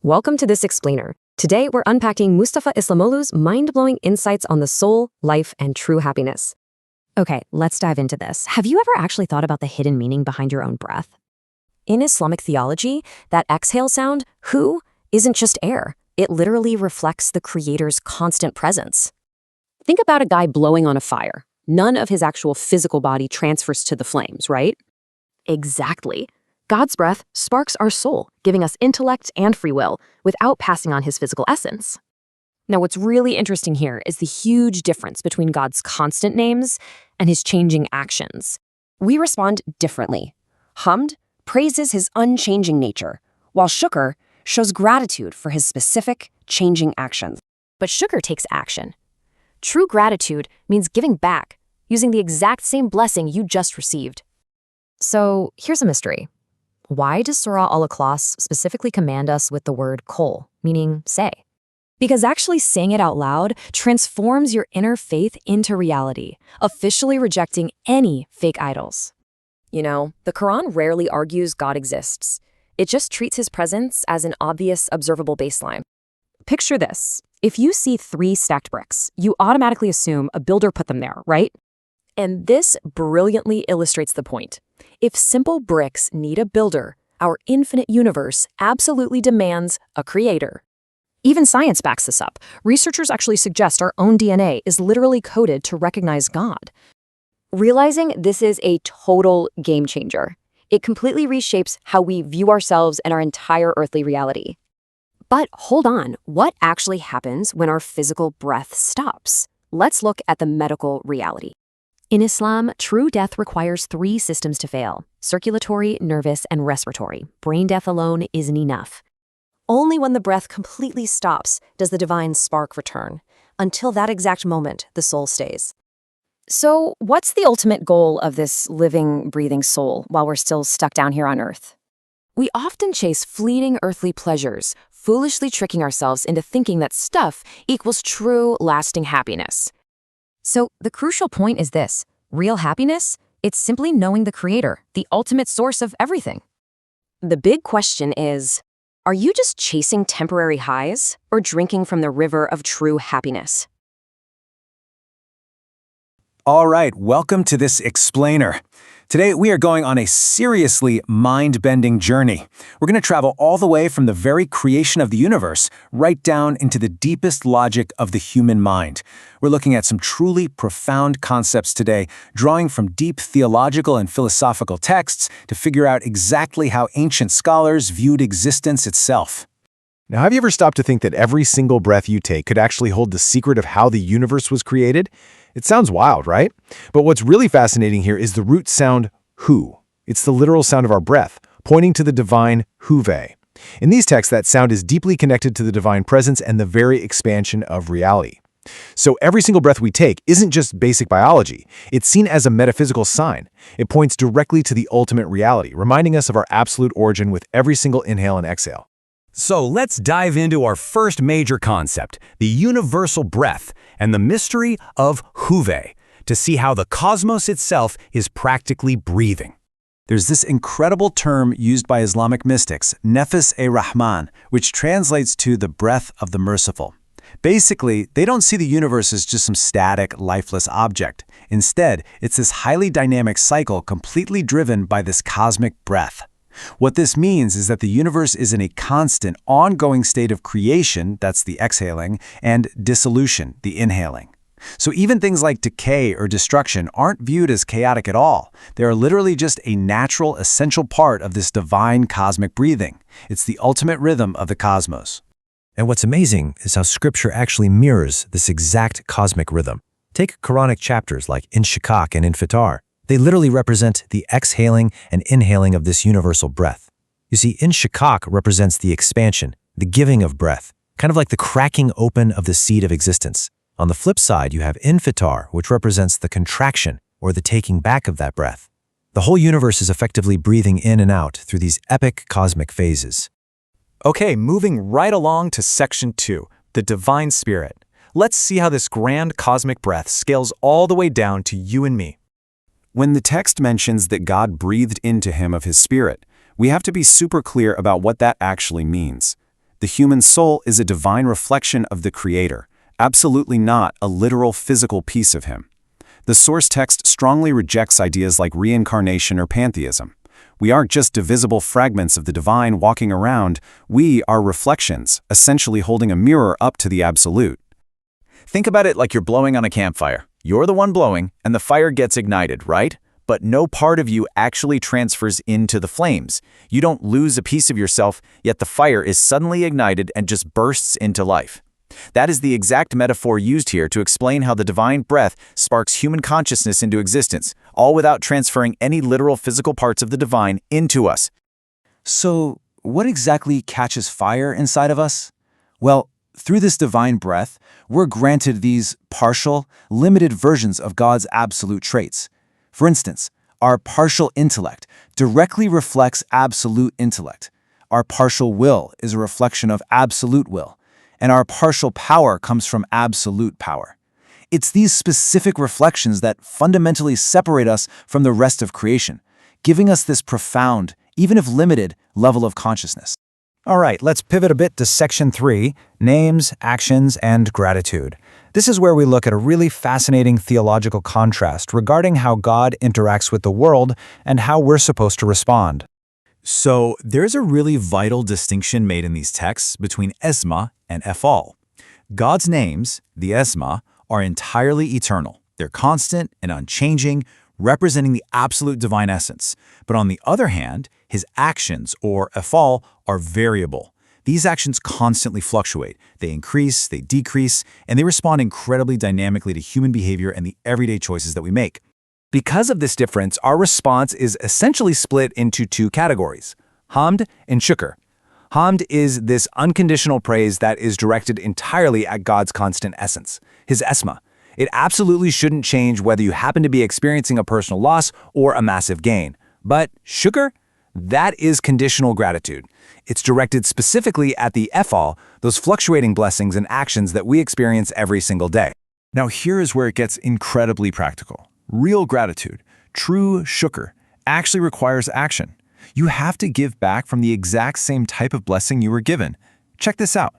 Welcome to this explainer. Today we're unpacking Mustafa İslamoğlu's mind-blowing insights on the soul, life, and true happiness. Okay, let's dive into this. Have you ever actually thought about the hidden meaning behind your own breath? In Islamic theology, that exhale sound, hu, isn't just air. It literally reflects the Creator's constant presence. Think about a guy blowing on a fire. None of his actual physical body transfers to the flames, right? Exactly. God's breath sparks our soul, giving us intellect and free will, without passing on his physical essence. Now, what's really interesting here is the huge difference between God's constant names and his changing actions. We respond differently. Hamd praises his unchanging nature, while shukr shows gratitude for his specific, changing actions. But shukr takes action. True gratitude means giving back, using the exact same blessing you just received. So, here's a mystery. Why does Surah al-Ikhlas specifically command us with the word qul, meaning say? Because actually saying it out loud transforms your inner faith into reality, officially rejecting any fake idols. You know, the Quran rarely argues God exists. It just treats his presence as an obvious, observable baseline. Picture this. If you see 3 stacked bricks, you automatically assume a builder put them there, right? And this brilliantly illustrates the point. If simple bricks need a builder, our infinite universe absolutely demands a creator. Even science backs this up. Researchers actually suggest our own DNA is literally coded to recognize God. Realizing this is a total game changer. It completely reshapes how we view ourselves and our entire earthly reality. But hold on, what actually happens when our physical breath stops? Let's look at the medical reality. In Islam, true death requires 3 systems to fail: circulatory, nervous, and respiratory. Brain death alone isn't enough. Only when the breath completely stops does the divine spark return. Until that exact moment, the soul stays. So, what's the ultimate goal of this living, breathing soul while we're still stuck down here on Earth? We often chase fleeting earthly pleasures, foolishly tricking ourselves into thinking that stuff equals true, lasting happiness. So the crucial point is this: real happiness, it's simply knowing the Creator, the ultimate source of everything. The big question is, are you just chasing temporary highs or drinking from the river of true happiness? All right, welcome to this explainer. Today, we are going on a seriously mind-bending journey. We're going to travel all the way from the very creation of the universe right down into the deepest logic of the human mind. We're looking at some truly profound concepts today, drawing from deep theological and philosophical texts to figure out exactly how ancient scholars viewed existence itself. Now, have you ever stopped to think that every single breath you take could actually hold the secret of how the universe was created? It sounds wild, right? But what's really fascinating here is the root sound hu. It's the literal sound of our breath, pointing to the divine Hüve. In these texts, that sound is deeply connected to the divine presence and the very expansion of reality. So every single breath we take isn't just basic biology. It's seen as a metaphysical sign. It points directly to the ultimate reality, reminding us of our absolute origin with every single inhale and exhale. So let's dive into our first major concept, the universal breath and the mystery of Hüve, to see how the cosmos itself is practically breathing. There's this incredible term used by Islamic mystics, Nafas al-Rahman, which translates to the breath of the Merciful. Basically, they don't see the universe as just some static, lifeless object. Instead, it's this highly dynamic cycle completely driven by this cosmic breath. What this means is that the universe is in a constant, ongoing state of creation, that's the exhaling, and dissolution, the inhaling. So even things like decay or destruction aren't viewed as chaotic at all. They are literally just a natural, essential part of this divine cosmic breathing. It's the ultimate rhythm of the cosmos. And what's amazing is how Scripture actually mirrors this exact cosmic rhythm. Take Quranic chapters like Inshikak and Infitar. They literally represent the exhaling and inhaling of this universal breath. You see, Inshikak represents the expansion, the giving of breath, kind of like the cracking open of the seed of existence. On the flip side, you have Infitar, which represents the contraction or the taking back of that breath. The whole universe is effectively breathing in and out through these epic cosmic phases. Okay, moving right along to section 2, the divine spirit. Let's see how this grand cosmic breath scales all the way down to you and me. When the text mentions that God breathed into him of his spirit, we have to be super clear about what that actually means. The human soul is a divine reflection of the Creator, absolutely not a literal physical piece of Him. The source text strongly rejects ideas like reincarnation or pantheism. We aren't just divisible fragments of the divine walking around, we are reflections, essentially holding a mirror up to the absolute. Think about it like you're blowing on a campfire. You're the one blowing, and the fire gets ignited, right? But no part of you actually transfers into the flames. You don't lose a piece of yourself, yet the fire is suddenly ignited and just bursts into life. That is the exact metaphor used here to explain how the divine breath sparks human consciousness into existence, all without transferring any literal physical parts of the divine into us. So, what exactly catches fire inside of us? Well, through this divine breath, we're granted these partial, limited versions of God's absolute traits. For instance, our partial intellect directly reflects absolute intellect. Our partial will is a reflection of absolute will, and our partial power comes from absolute power. It's these specific reflections that fundamentally separate us from the rest of creation, giving us this profound, even if limited, level of consciousness. All right, let's pivot a bit to Section 3, Names, Actions, and Gratitude. This is where we look at a really fascinating theological contrast regarding how God interacts with the world and how we're supposed to respond. So, there's a really vital distinction made in these texts between Esma and Efal. God's names, the Esma, are entirely eternal. They're constant and unchanging, representing the absolute divine essence. But on the other hand, his actions, or Efal, are variable. These actions constantly fluctuate. They increase, they decrease, and they respond incredibly dynamically to human behavior and the everyday choices that we make. Because of this difference, our response is essentially split into two categories, hamd and shukr. Hamd is this unconditional praise that is directed entirely at God's constant essence, his esma. It absolutely shouldn't change whether you happen to be experiencing a personal loss or a massive gain. But shukr, that is conditional gratitude. It's directed specifically at the efal, those fluctuating blessings and actions that we experience every single day. Now here is where it gets incredibly practical. Real gratitude, true shukr, actually requires action. You have to give back from the exact same type of blessing you were given. Check this out.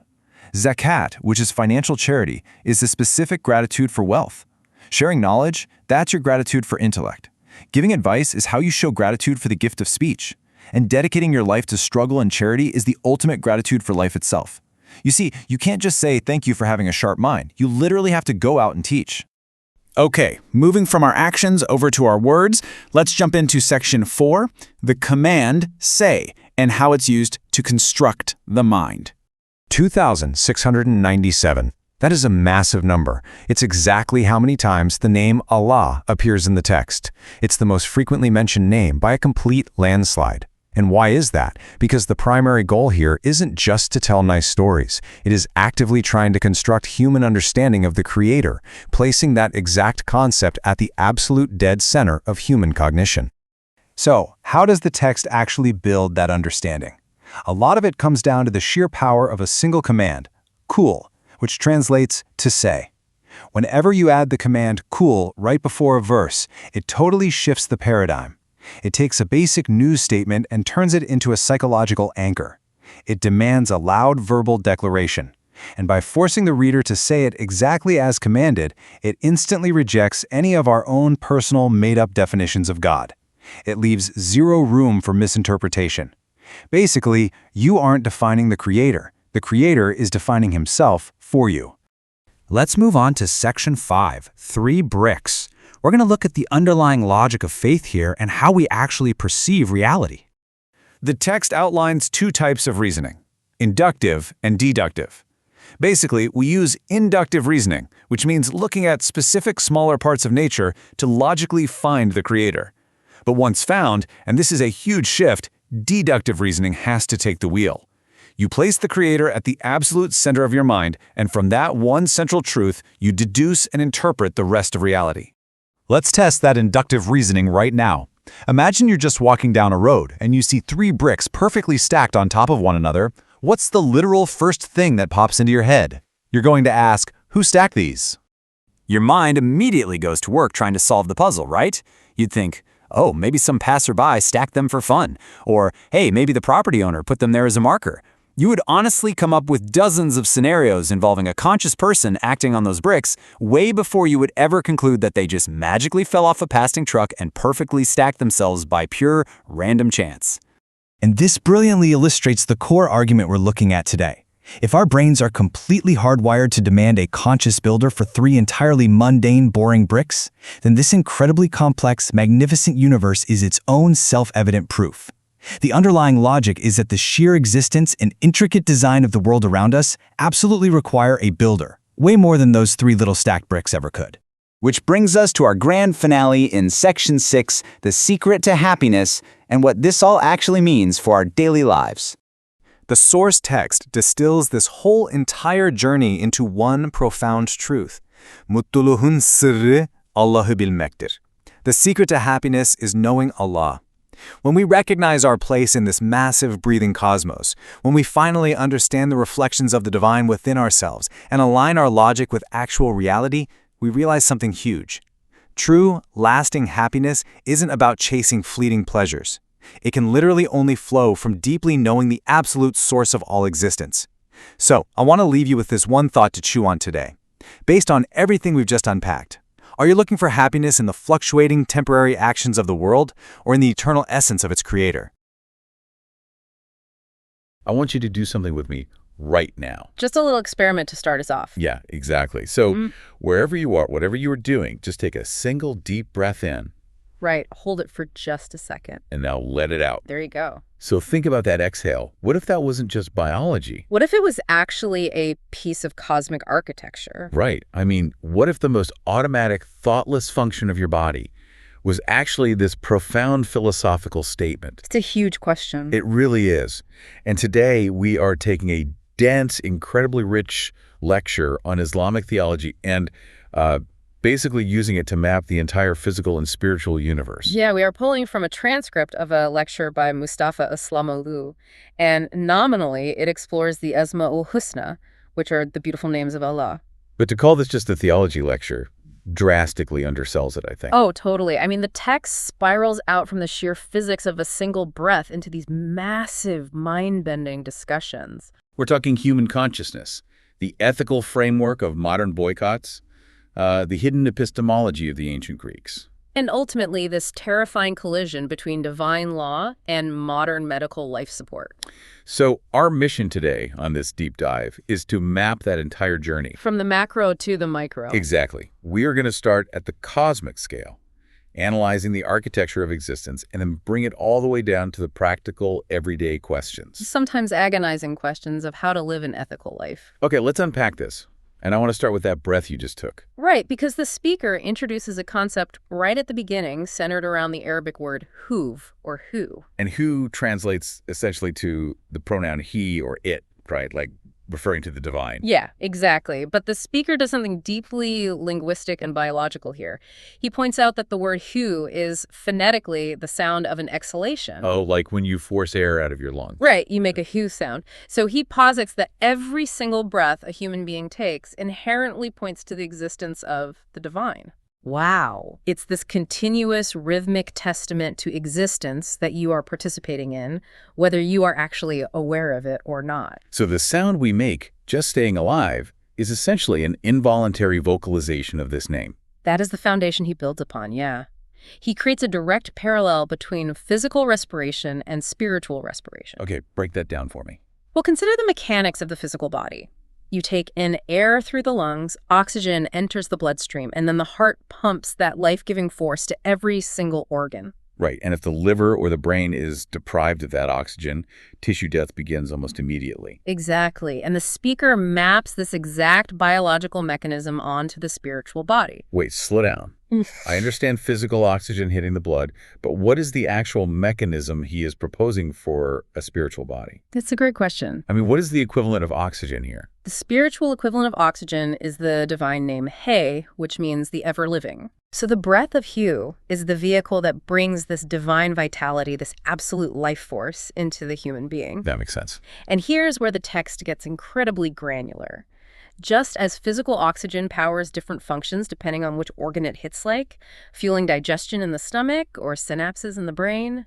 Zakat, which is financial charity, is the specific gratitude for wealth. Sharing knowledge, that's your gratitude for intellect. Giving advice is how you show gratitude for the gift of speech. And dedicating your life to struggle and charity is the ultimate gratitude for life itself. You see, you can't just say thank you for having a sharp mind. You literally have to go out and teach. Okay, moving from our actions over to our words, let's jump into Section 4, the command say, and how it's used to construct the mind. 2,697. That is a massive number. It's exactly how many times the name Allah appears in the text. It's the most frequently mentioned name by a complete landslide. And why is that? Because the primary goal here isn't just to tell nice stories. It is actively trying to construct human understanding of the Creator, placing that exact concept at the absolute dead center of human cognition. So, how does the text actually build that understanding? A lot of it comes down to the sheer power of a single command, kul, which translates to say. Whenever you add the command kul right before a verse, it totally shifts the paradigm. It takes a basic news statement and turns it into a psychological anchor. It demands a loud verbal declaration. And by forcing the reader to say it exactly as commanded, it instantly rejects any of our own personal made-up definitions of God. It leaves zero room for misinterpretation. Basically, you aren't defining the Creator. The Creator is defining Himself for you. Let's move on to Section 5, 3 bricks. We're going to look at the underlying logic of faith here and how we actually perceive reality. The text outlines two types of reasoning, inductive and deductive. Basically, we use inductive reasoning, which means looking at specific smaller parts of nature to logically find the Creator. But once found, and this is a huge shift, deductive reasoning has to take the wheel. You place the Creator at the absolute center of your mind, and from that one central truth, you deduce and interpret the rest of reality. Let's test that inductive reasoning right now. Imagine you're just walking down a road and you see 3 bricks perfectly stacked on top of one another. What's the literal first thing that pops into your head? You're going to ask, who stacked these? Your mind immediately goes to work trying to solve the puzzle, right? You'd think, oh, maybe some passerby stacked them for fun. Or, hey, maybe the property owner put them there as a marker. You would honestly come up with dozens of scenarios involving a conscious person acting on those bricks way before you would ever conclude that they just magically fell off a passing truck and perfectly stacked themselves by pure random chance. And this brilliantly illustrates the core argument we're looking at today. If our brains are completely hardwired to demand a conscious builder for 3 entirely mundane, boring bricks, then this incredibly complex, magnificent universe is its own self-evident proof. The underlying logic is that the sheer existence and intricate design of the world around us absolutely require a builder, way more than those 3 little stacked bricks ever could. Which brings us to our grand finale in Section 6, The Secret to Happiness, and what this all actually means for our daily lives. The source text distills this whole entire journey into one profound truth. Mutluluğun sırrı Allah'ı bilmektir. The secret to happiness is knowing Allah. When we recognize our place in this massive breathing cosmos, when we finally understand the reflections of the divine within ourselves and align our logic with actual reality, we realize something huge. True, lasting happiness isn't about chasing fleeting pleasures. It can literally only flow from deeply knowing the absolute source of all existence. So, I want to leave you with this one thought to chew on today. Based on everything we've just unpacked, are you looking for happiness in the fluctuating, temporary actions of the world, or in the eternal essence of its creator? I want you to do something with me right now. Just a little experiment to start us off. Yeah, exactly. So wherever you are, whatever you are doing, just take a single deep breath in. Right. Hold it for just a second. And now let it out. There you go. So think about that exhale. What if that wasn't just biology? What if it was actually a piece of cosmic architecture? Right. I mean, what if the most automatic, thoughtless function of your body was actually this profound philosophical statement? It's a huge question. It really is. And today we are taking a dense, incredibly rich lecture on Islamic theology and basically using it to map the entire physical and spiritual universe. Yeah, we are pulling from a transcript of a lecture by Mustafa İslamoğlu, and nominally it explores the Esma-ul Husna, which are the beautiful names of Allah. But to call this just a theology lecture drastically undersells it, I think. Oh, totally. I mean, the text spirals out from the sheer physics of a single breath into these massive, mind-bending discussions. We're talking human consciousness, the ethical framework of modern boycotts, the hidden epistemology of the ancient Greeks. And ultimately, this terrifying collision between divine law and modern medical life support. So our mission today on this deep dive is to map that entire journey. From the macro to the micro. Exactly. We are going to start at the cosmic scale, analyzing the architecture of existence, and then bring it all the way down to the practical, everyday questions. Sometimes agonizing questions of how to live an ethical life. Okay, let's unpack this. And I want to start with that breath you just took. Right, because the speaker introduces a concept right at the beginning centered around the Arabic word Hüve, or who. And who translates essentially to the pronoun he or it, right? Like referring to the divine. Yeah, exactly. But the speaker does something deeply linguistic and biological here. He points out that the word hu is phonetically the sound of an exhalation. Oh, like when you force air out of your lungs. Right, you make a hu sound. So he posits that every single breath a human being takes inherently points to the existence of the divine. Wow. It's this continuous rhythmic testament to existence that you are participating in, whether you are actually aware of it or not. So the sound we make, just staying alive, is essentially an involuntary vocalization of this name. That is the foundation he builds upon, yeah. He creates a direct parallel between physical respiration and spiritual respiration. Okay, break that down for me. Well, consider the mechanics of the physical body. You take in air through the lungs, oxygen enters the bloodstream, and then the heart pumps that life-giving force to every single organ. Right, and if the liver or the brain is deprived of that oxygen, tissue death begins almost immediately. Exactly, and the speaker maps this exact biological mechanism onto the spiritual body. Wait, slow down. I understand physical oxygen hitting the blood, but what is the actual mechanism he is proposing for a spiritual body? That's a great question. I mean, what is the equivalent of oxygen here? The spiritual equivalent of oxygen is the divine name He, which means the ever-living. So the breath of Hu is the vehicle that brings this divine vitality, this absolute life force, into the human being. That makes sense. And here's where the text gets incredibly granular. Just as physical oxygen powers different functions depending on which organ it hits, like fueling digestion in the stomach or synapses in the brain,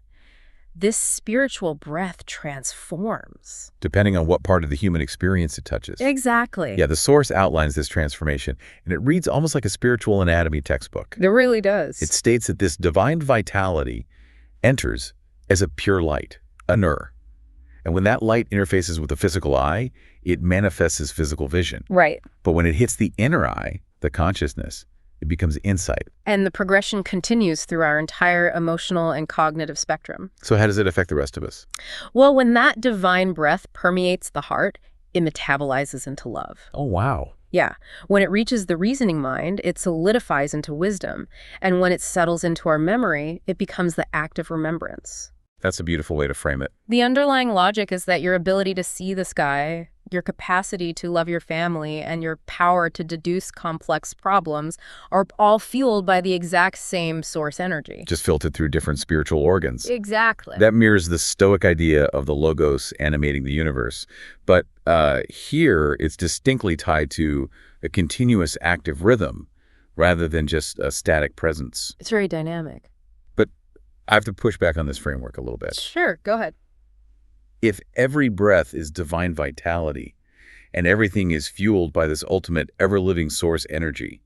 this spiritual breath transforms. Depending on what part of the human experience it touches. Exactly. Yeah, the source outlines this transformation, and it reads almost like a spiritual anatomy textbook. It really does. It states that this divine vitality enters as a pure light, a nur. And when that light interfaces with the physical eye, it manifests as physical vision. Right. But when it hits the inner eye, the consciousness, it becomes insight. And the progression continues through our entire emotional and cognitive spectrum. So how does it affect the rest of us? Well, when that divine breath permeates the heart, it metabolizes into love. Oh, wow. Yeah. When it reaches the reasoning mind, it solidifies into wisdom. And when it settles into our memory, it becomes the act of remembrance. That's a beautiful way to frame it. The underlying logic is that your ability to see the sky, your capacity to love your family, and your power to deduce complex problems are all fueled by the exact same source energy. Just filtered through different spiritual organs. Exactly. That mirrors the Stoic idea of the logos animating the universe. But here, it's distinctly tied to a continuous active rhythm rather than just a static presence. It's very dynamic. But I have to push back on this framework a little bit. Sure, go ahead. If every breath is divine vitality and everything is fueled by this ultimate ever-living source energy,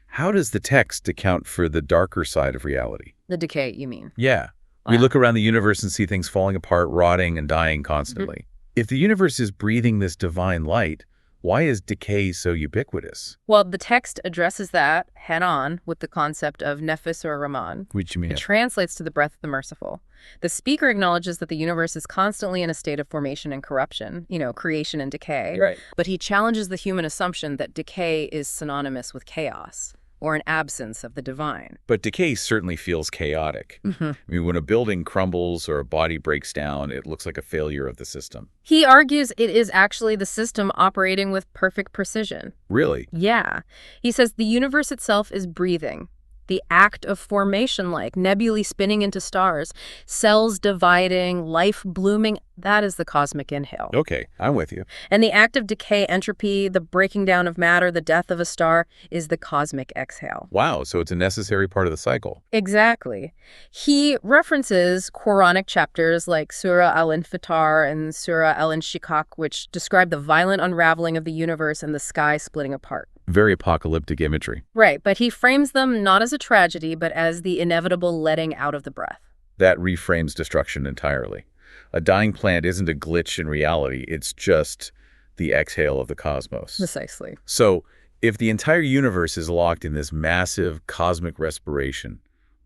how does the text account for the darker side of reality? The decay, you mean? Yeah. Wow. We look around the universe and see things falling apart, rotting, and dying constantly. If the universe is breathing this divine light, why is decay so ubiquitous? Well, the text addresses that head-on with the concept of Nafas or Rahman. Which you mean? It translates to the breath of the merciful. The speaker acknowledges that the universe is constantly in a state of formation and corruption, creation and decay. Right. But he challenges the human assumption that decay is synonymous with chaos, or an absence of the divine. But decay certainly feels chaotic. I mean, when a building crumbles or a body breaks down, it looks like a failure of the system. He argues it is actually the system operating with perfect precision. Really? Yeah. He says the universe itself is breathing. The act of formation, like nebulae spinning into stars, cells dividing, life blooming, that is the cosmic inhale. Okay, I'm with you. And the act of decay, entropy, the breaking down of matter, the death of a star, is the cosmic exhale. Wow, so it's a necessary part of the cycle. Exactly. He references Quranic chapters like Surah al-Infitar and Surah al-Inshikak, which describe the violent unraveling of the universe and the sky splitting apart. Very apocalyptic imagery. Right, but he frames them not as a tragedy, but as the inevitable letting out of the breath. That reframes destruction entirely. A dying plant isn't a glitch in reality, it's just the exhale of the cosmos. Precisely. So, if the entire universe is locked in this massive cosmic respiration,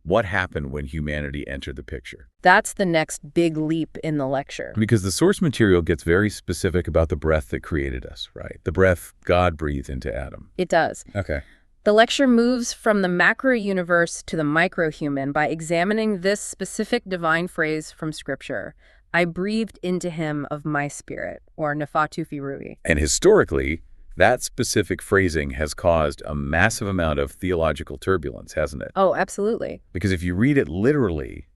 what happened when humanity entered the picture? That's the next big leap in the lecture. Because the source material gets very specific about the breath that created us, right? The breath God breathed into Adam. It does. Okay. The lecture moves from the macro-universe to the micro-human by examining this specific divine phrase from Scripture. I breathed into him of my spirit, or nafatu fi ruhi. And historically, that specific phrasing has caused a massive amount of theological turbulence, hasn't it? Oh, absolutely. Because if you read it literally,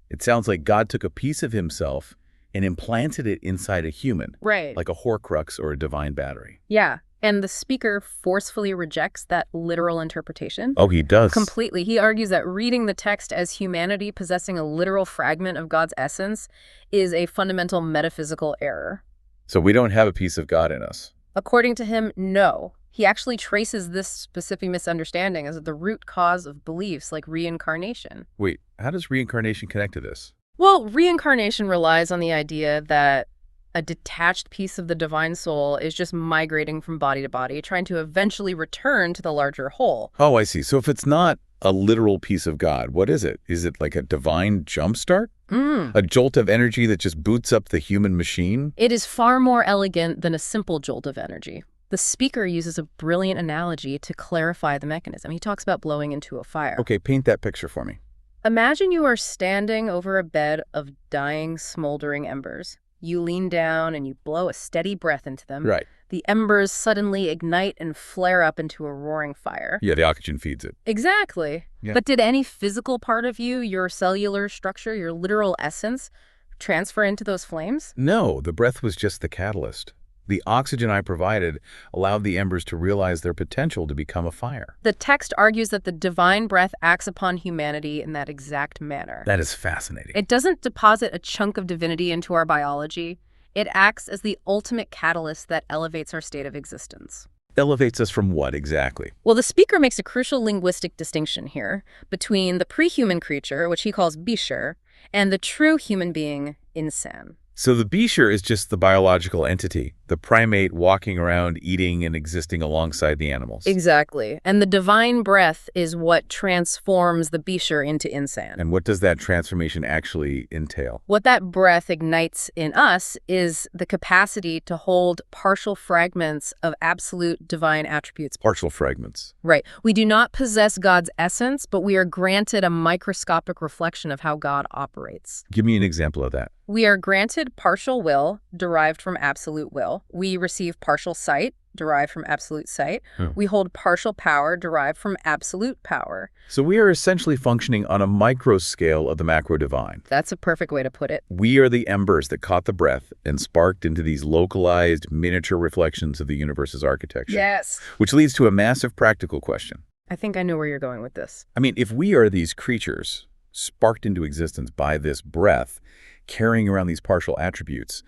it sounds like God took a piece of himself and implanted it inside a human. Right. Like a Horcrux or a divine battery. Yeah. And the speaker forcefully rejects that literal interpretation. Oh, he does. Completely. He argues that reading the text as humanity possessing a literal fragment of God's essence is a fundamental metaphysical error. So we don't have a piece of God in us. According to him, no. He actually traces this specific misunderstanding as the root cause of beliefs like reincarnation. Wait, how does reincarnation connect to this? Well, reincarnation relies on the idea that a detached piece of the divine soul is just migrating from body to body, trying to eventually return to the larger whole. Oh, I see. So if it's not a literal piece of God, what is it? Is it like a divine jumpstart? A jolt of energy that just boots up the human machine? It is far more elegant than a simple jolt of energy. The speaker uses a brilliant analogy to clarify the mechanism. He talks about blowing into a fire. Okay, paint that picture for me. Imagine you are standing over a bed of dying, smoldering embers. You lean down and you blow a steady breath into them. Right. The embers suddenly ignite and flare up into a roaring fire. Yeah, the oxygen feeds it. Exactly. Yeah. But did any physical part of you, your cellular structure, your literal essence, transfer into those flames? No, the breath was just the catalyst. The oxygen I provided allowed the embers to realize their potential to become a fire. The text argues that the divine breath acts upon humanity in that exact manner. That is fascinating. It doesn't deposit a chunk of divinity into our biology. It acts as the ultimate catalyst that elevates our state of existence. Elevates us from what exactly? Well, the speaker makes a crucial linguistic distinction here between the pre-human creature, which he calls bishar, and the true human being, insan. So the bishar is just the biological entity, the primate walking around, eating and existing alongside the animals. Exactly. And the divine breath is what transforms the bishar into insan. And what does that transformation actually entail? What that breath ignites in us is the capacity to hold partial fragments of absolute divine attributes. Partial fragments. Right. We do not possess God's essence, but we are granted a microscopic reflection of how God operates. Give me an example of that. We are granted partial will, derived from absolute will. We receive partial sight, derived from absolute sight. We hold partial power, derived from absolute power. So we are essentially functioning on a micro scale of the macro divine. That's a perfect way to put it. We are the embers that caught the breath and sparked into these localized miniature reflections of the universe's architecture. Yes. Which leads to a massive practical question. I think I know where you're going with this. I mean, if we are these creatures sparked into existence by this breath, carrying around these partial attributes,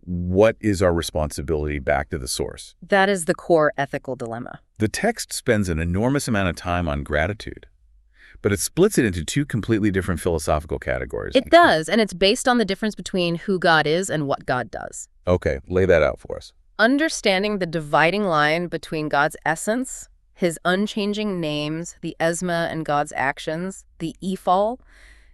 what is our responsibility back to the source? That is the core ethical dilemma. The text spends an enormous amount of time on gratitude, but it splits it into two completely different philosophical categories. It does, and it's based on the difference between who God is and what God does. Okay, lay that out for us. Understanding the dividing line between God's essence, his unchanging names, the Esma and God's actions, the Ifal,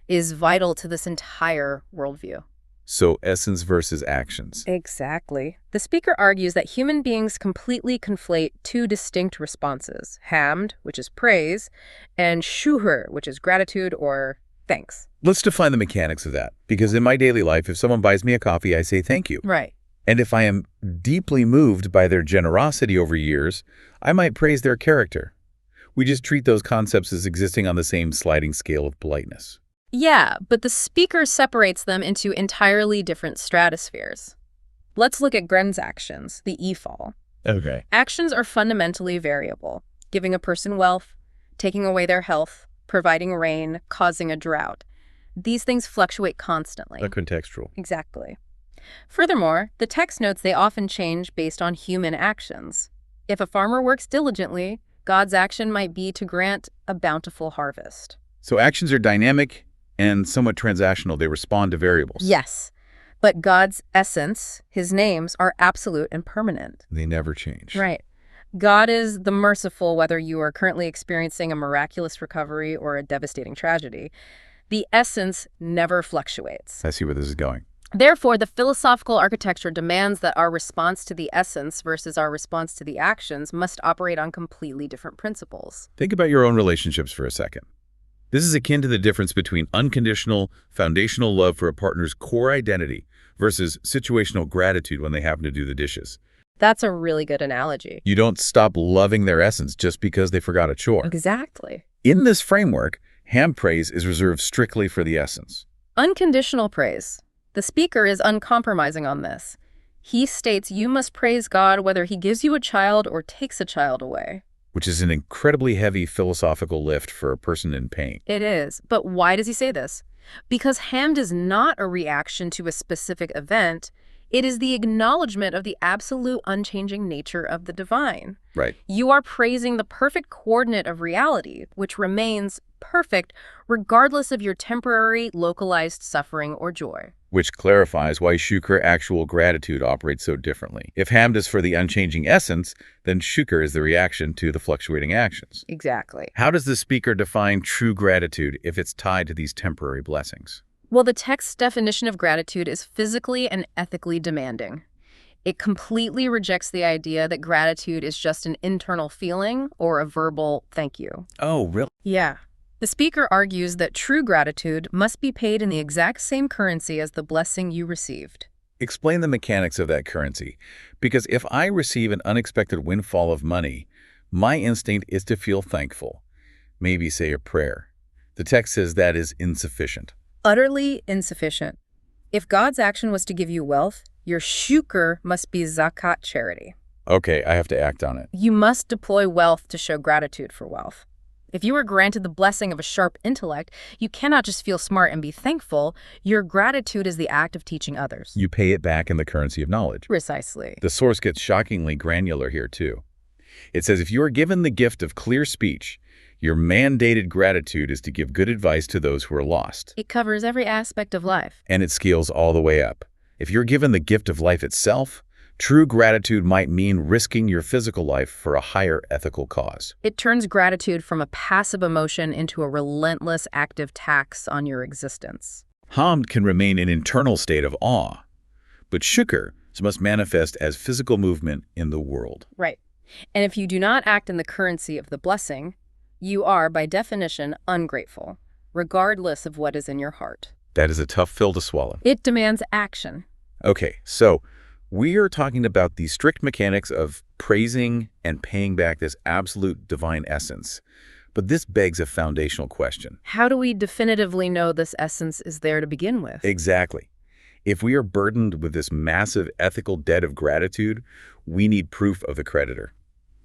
is vital to this entire worldview. So essence versus actions. Exactly. The speaker argues that human beings completely conflate two distinct responses, hamd, which is praise, and shuhr, which is gratitude or thanks. Let's define the mechanics of that, because in my daily life, if someone buys me a coffee, I say thank you. Right. And if I am deeply moved by their generosity over years, I might praise their character. We just treat those concepts as existing on the same sliding scale of politeness. Yeah, but the speaker separates them into entirely different stratospheres. Let's look at Gren's actions, the Ifal. Okay. Actions are fundamentally variable, giving a person wealth, taking away their health, providing rain, causing a drought. These things fluctuate constantly. They're contextual. Exactly. Furthermore, the text notes they often change based on human actions. If a farmer works diligently, God's action might be to grant a bountiful harvest. So actions are dynamic and somewhat transactional. They respond to variables. Yes, but God's essence, his names, are absolute and permanent. They never change. Right. God is the merciful, whether you are currently experiencing a miraculous recovery or a devastating tragedy. The essence never fluctuates. I see where this is going. Therefore, the philosophical architecture demands that our response to the essence versus our response to the actions must operate on completely different principles. Think about your own relationships for a second. This is akin to the difference between unconditional, foundational love for a partner's core identity versus situational gratitude when they happen to do the dishes. That's a really good analogy. You don't stop loving their essence just because they forgot a chore. Exactly. In this framework, ham praise is reserved strictly for the essence. Unconditional praise. The speaker is uncompromising on this. He states you must praise God whether he gives you a child or takes a child away. Which is an incredibly heavy philosophical lift for a person in pain. It is. But why does he say this? Because hamd is not a reaction to a specific event. It is the acknowledgement of the absolute unchanging nature of the divine. Right. You are praising the perfect coordinate of reality, which remains perfect regardless of your temporary, localized suffering or joy. Which clarifies why shukr, actual gratitude, operates so differently. If hamd is for the unchanging essence, then shukr is the reaction to the fluctuating actions. Exactly. How does the speaker define true gratitude if it's tied to these temporary blessings? Well, the text's definition of gratitude is physically and ethically demanding. It completely rejects the idea that gratitude is just an internal feeling or a verbal thank you. Oh, really? Yeah. The speaker argues that true gratitude must be paid in the exact same currency as the blessing you received. Explain the mechanics of that currency. Because if I receive an unexpected windfall of money, my instinct is to feel thankful. Maybe say a prayer. The text says that is insufficient. Utterly insufficient. If God's action was to give you wealth, Your shukr must be zakat, charity. Okay, I have to act on it. You must deploy wealth to show gratitude for wealth. If you are granted the blessing of a sharp intellect, you cannot just feel smart and be thankful. Your gratitude is the act of teaching others. You pay it back in the currency of knowledge. Precisely. The source gets shockingly granular here, too. It says if you are given the gift of clear speech, your mandated gratitude is to give good advice to those who are lost. It covers every aspect of life. And it scales all the way up. If you're given the gift of life itself, true gratitude might mean risking your physical life for a higher ethical cause. It turns gratitude from a passive emotion into a relentless active tax on your existence. Hamd can remain an internal state of awe, but shukr must manifest as physical movement in the world. Right. And if you do not act in the currency of the blessing, you are, by definition, ungrateful, regardless of what is in your heart. That is a tough pill to swallow. It demands action. Okay, so we are talking about the strict mechanics of praising and paying back this absolute divine essence. But this begs a foundational question. How do we definitively know this essence is there to begin with? Exactly. If we are burdened with this massive ethical debt of gratitude, we need proof of the creditor.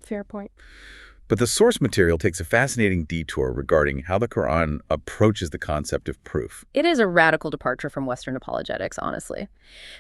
Fair point. But the source material takes a fascinating detour regarding how the Quran approaches the concept of proof. It is a radical departure from Western apologetics, honestly.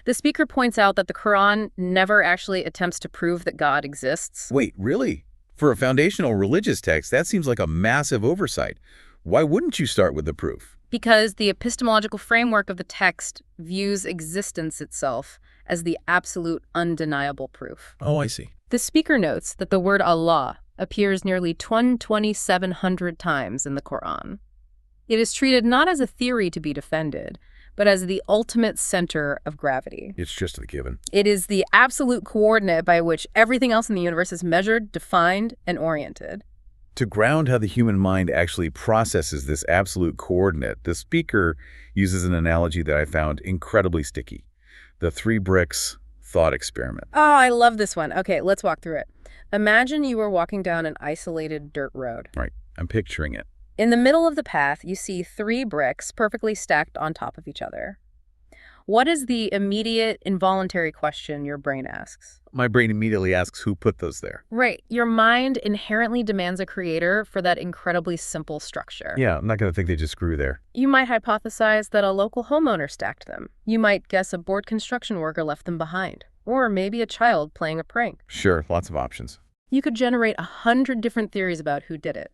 The speaker points out that the Quran never actually attempts to prove that God exists. Wait, really? For a foundational religious text, that seems like a massive oversight. Why wouldn't you start with the proof? Because the epistemological framework of the text views existence itself as the absolute undeniable proof. Oh, I see. The speaker notes that the word Allah appears nearly 2,700 times in the Quran. It is treated not as a theory to be defended, but as the ultimate center of gravity. It's just a given. It is the absolute coordinate by which everything else in the universe is measured, defined, and oriented. To ground how the human mind actually processes this absolute coordinate, the speaker uses an analogy that I found incredibly sticky. The 3 bricks thought experiment. Oh, I love this one. Okay, let's walk through it. Imagine you were walking down an isolated dirt road. Right, I'm picturing it. In the middle of the path, you see 3 bricks perfectly stacked on top of each other. What is the immediate, involuntary question your brain asks? My brain immediately asks who put those there. Right. Your mind inherently demands a creator for that incredibly simple structure. Yeah, I'm not going to think they just grew there. You might hypothesize that a local homeowner stacked them. You might guess a bored construction worker left them behind. Or maybe a child playing a prank. Sure, lots of options. You could generate 100 different theories about who did it.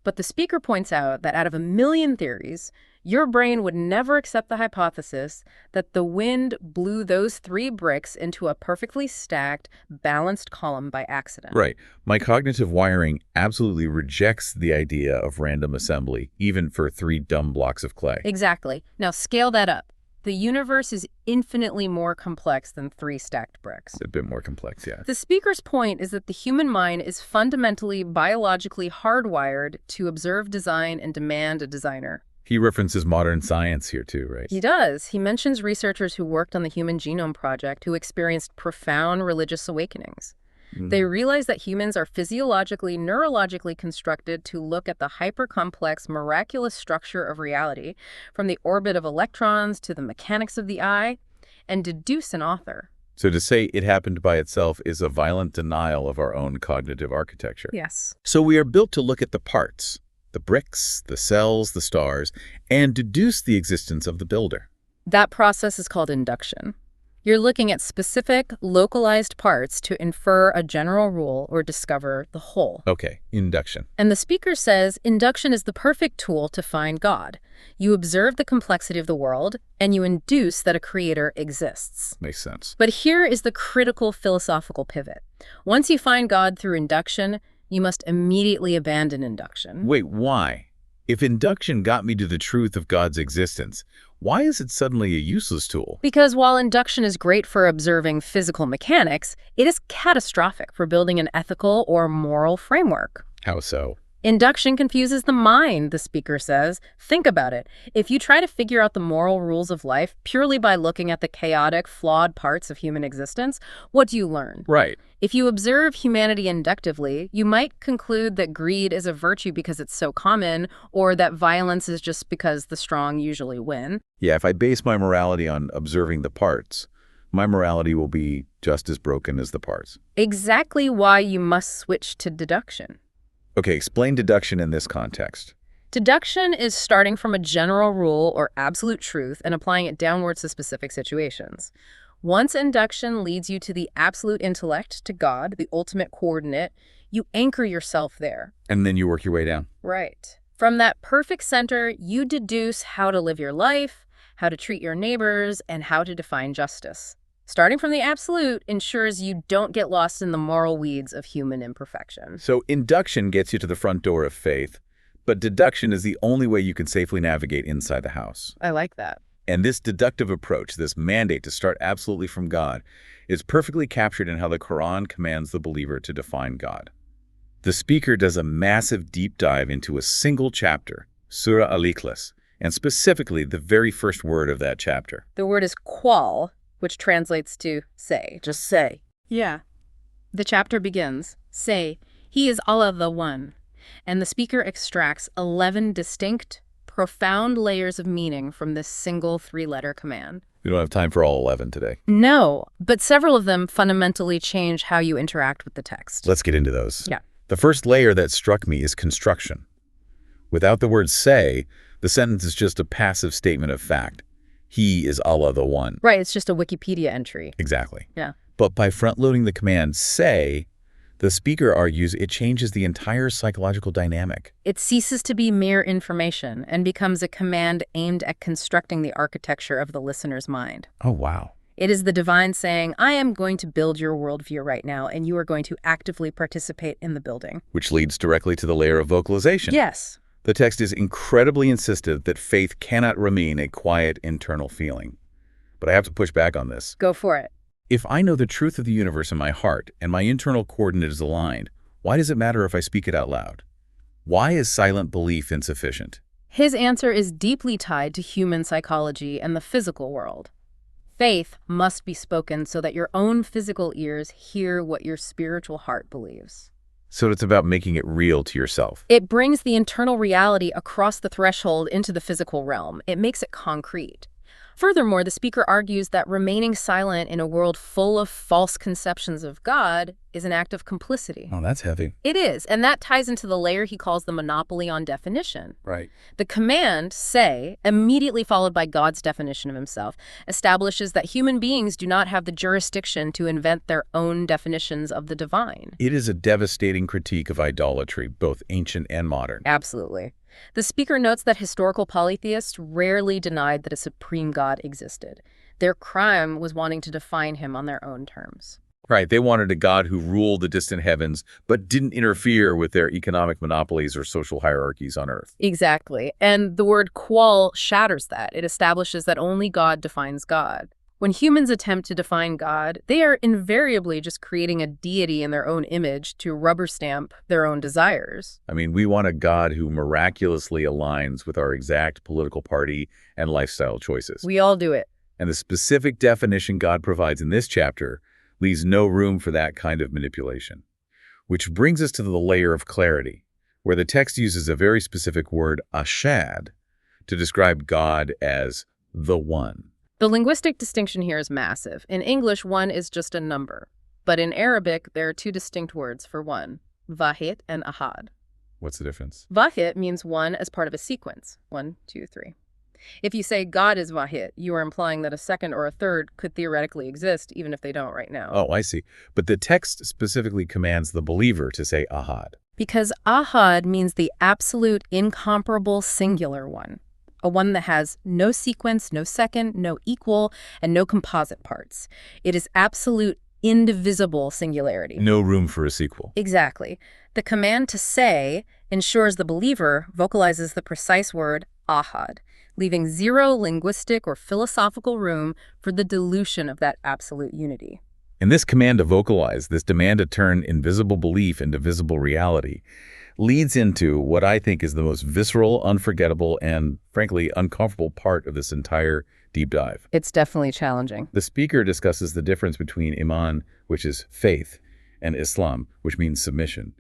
But the speaker points out that out of 1,000,000 theories, your brain would never accept the hypothesis that the wind blew those 3 bricks into a perfectly stacked, balanced column by accident. Right. My cognitive wiring absolutely rejects the idea of random assembly, even for 3 dumb blocks of clay. Exactly. Now scale that up. The universe is infinitely more complex than 3 stacked bricks. It's a bit more complex, yeah. The speaker's point is that the human mind is fundamentally biologically hardwired to observe design and demand a designer. He references modern science here too, right? He does. He mentions researchers who worked on the Human Genome Project who experienced profound religious awakenings. They realized that humans are physiologically, neurologically constructed to look at the hyper-complex, miraculous structure of reality, from the orbit of electrons to the mechanics of the eye, and deduce an author. So to say it happened by itself is a violent denial of our own cognitive architecture. Yes. So we are built to look at the parts, the bricks, the cells, the stars, and deduce the existence of the builder. That process is called induction. You're looking at specific, localized parts to infer a general rule or discover the whole. Okay, induction. And the speaker says induction is the perfect tool to find God. You observe the complexity of the world, and you induce that a creator exists. Makes sense. But here is the critical philosophical pivot. Once you find God through induction, you must immediately abandon induction. Wait, why? If induction got me to the truth of God's existence, why is it suddenly a useless tool? Because while induction is great for observing physical mechanics, it is catastrophic for building an ethical or moral framework. How so? Induction confuses the mind, the speaker says. Think about it. If you try to figure out the moral rules of life purely by looking at the chaotic, flawed parts of human existence, what do you learn? Right. If you observe humanity inductively, you might conclude that greed is a virtue because it's so common, or that violence is just because the strong usually win. Yeah, if I base my morality on observing the parts, my morality will be just as broken as the parts. Exactly why you must switch to deduction. Okay, explain deduction in this context. Deduction is starting from a general rule or absolute truth and applying it downwards to specific situations. Once induction leads you to the absolute intellect, to God, the ultimate coordinate, you anchor yourself there. And then you work your way down. Right. From that perfect center, you deduce how to live your life, how to treat your neighbors, and how to define justice. Starting from the absolute ensures you don't get lost in the moral weeds of human imperfection. So induction gets you to the front door of faith, but deduction is the only way you can safely navigate inside the house. I like that. And this deductive approach, this mandate to start absolutely from God, is perfectly captured in how the Quran commands the believer to define God. The speaker does a massive deep dive into a single chapter, Surah Al-Ikhlas, and specifically the very first word of that chapter. The word is qual, which translates to say. Just say. Yeah. The chapter begins, say, He is Allah the One, and the speaker extracts 11 distinct, profound layers of meaning from this single three-letter command. We don't have time for all 11 today. No, but several of them fundamentally change how you interact with the text. Let's get into those. Yeah. The first layer that struck me is construction. Without the word say, the sentence is just a passive statement of fact. He is Allah the One. Right, it's just a Wikipedia entry. Exactly. Yeah. But by front-loading the command say, the speaker argues it changes the entire psychological dynamic. It ceases to be mere information and becomes a command aimed at constructing the architecture of the listener's mind. Oh, wow. It is the divine saying, I am going to build your worldview right now, and you are going to actively participate in the building. Which leads directly to the layer of vocalization. Yes. The text is incredibly insistent that faith cannot remain a quiet internal feeling. But I have to push back on this. Go for it. If I know the truth of the universe in my heart and my internal coordinate is aligned, why does it matter if I speak it out loud? Why is silent belief insufficient? His answer is deeply tied to human psychology and the physical world. Faith must be spoken so that your own physical ears hear what your spiritual heart believes. So it's about making it real to yourself. It brings the internal reality across the threshold into the physical realm. It makes it concrete. Furthermore, the speaker argues that remaining silent in a world full of false conceptions of God is an act of complicity. Oh, that's heavy. It is, and that ties into the layer he calls the monopoly on definition. Right. The command, say, immediately followed by God's definition of himself, establishes that human beings do not have the jurisdiction to invent their own definitions of the divine. It is a devastating critique of idolatry, both ancient and modern. Absolutely. The speaker notes that historical polytheists rarely denied that a supreme God existed. Their crime was wanting to define him on their own terms. Right, they wanted a God who ruled the distant heavens, but didn't interfere with their economic monopolies or social hierarchies on earth. Exactly. And the word qual shatters that. It establishes that only God defines God. When humans attempt to define God, they are invariably just creating a deity in their own image to rubber stamp their own desires. I mean, we want a God who miraculously aligns with our exact political party and lifestyle choices. We all do it. And the specific definition God provides in this chapter leaves no room for that kind of manipulation. Which brings us to the layer of clarity, where the text uses a very specific word, ashad, to describe God as the One. The linguistic distinction here is massive. In English, one is just a number. But in Arabic, there are two distinct words for one, wahid and ahad. What's the difference? Wahid means one as part of a sequence, 1, 2, 3. If you say God is wahid, you are implying that a second or a third could theoretically exist, even if they don't right now. Oh, I see. But the text specifically commands the believer to say ahad. Because ahad means the absolute, incomparable, singular one. A one that has no sequence, no second, no equal, and no composite parts. It is absolute, indivisible singularity. No room for a sequel. Exactly. The command to say ensures the believer vocalizes the precise word ahad, leaving zero linguistic or philosophical room for the dilution of that absolute unity. And this command to vocalize, this demand to turn invisible belief into visible reality, leads into what I think is the most visceral, unforgettable, and frankly, uncomfortable part of this entire deep dive. It's definitely challenging. The speaker discusses the difference between iman, which is faith, and Islam, which means submission.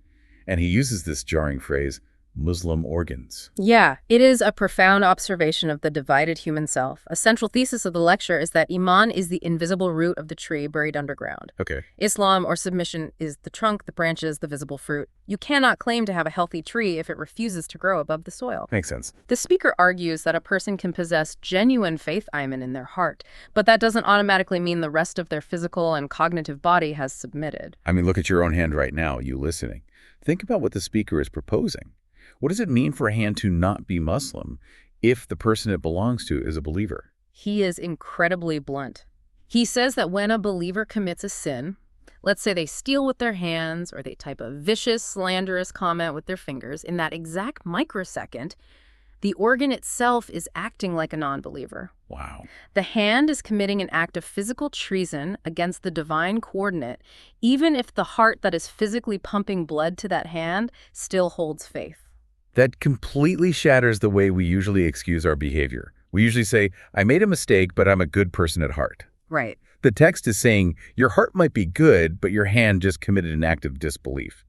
And he uses this jarring phrase, Muslim organs. Yeah, it is a profound observation of the divided human self. A central thesis of the lecture is that Iman is the invisible root of the tree buried underground. Okay. Islam, or submission, is the trunk, the branches, the visible fruit. You cannot claim to have a healthy tree if it refuses to grow above the soil. Makes sense. The speaker argues that a person can possess genuine faith iman in their heart, but that doesn't automatically mean the rest of their physical and cognitive body has submitted. I mean, look at your own hand right now, you listening. Think about what the speaker is proposing. What does it mean for a hand to not be Muslim if the person it belongs to is a believer? He is incredibly blunt. He says that when a believer commits a sin, let's say they steal with their hands or they type a vicious, slanderous comment with their fingers, in that exact microsecond, the organ itself is acting like a non-believer. Wow. The hand is committing an act of physical treason against the divine coordinate, even if the heart that is physically pumping blood to that hand still holds faith. That completely shatters the way we usually excuse our behavior. We usually say, I made a mistake, but I'm a good person at heart. Right. The text is saying, your heart might be good, but your hand just committed an act of disbelief.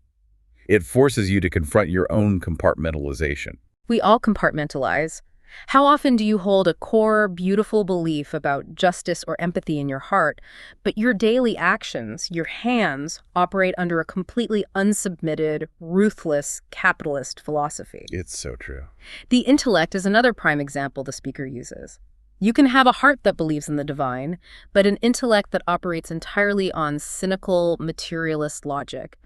It forces you to confront your own compartmentalization. We all compartmentalize. How often do you hold a core, beautiful belief about justice or empathy in your heart, but your daily actions, your hands, operate under a completely unsubmitted, ruthless, capitalist philosophy? It's so true. The intellect is another prime example the speaker uses. You can have a heart that believes in the divine, but an intellect that operates entirely on cynical, materialist logic.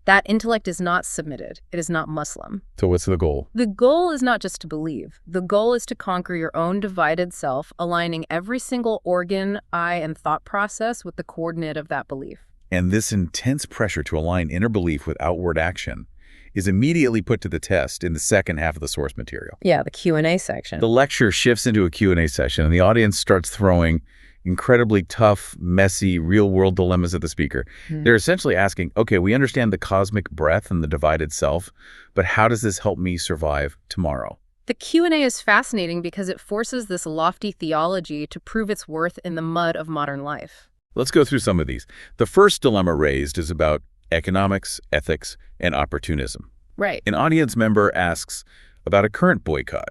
That intellect is not submitted. It is not Muslim. So what's the goal? The goal is not just to believe. The goal is to conquer your own divided self, aligning every single organ, eye, and thought process with the coordinate of that belief. And this intense pressure to align inner belief with outward action is immediately put to the test in the second half of the source material. Yeah, the Q&A section. The lecture shifts into a Q&A session, and the audience starts throwing incredibly tough, messy, real-world dilemmas at the speaker. They're essentially asking, okay, we understand the cosmic breath and the divided self, but how does this help me survive tomorrow? The Q&A is fascinating because it forces this lofty theology to prove its worth in the mud of modern life. Let's go through some of these. The first dilemma raised is about economics, ethics, and opportunism. Right. An audience member asks about a current boycott.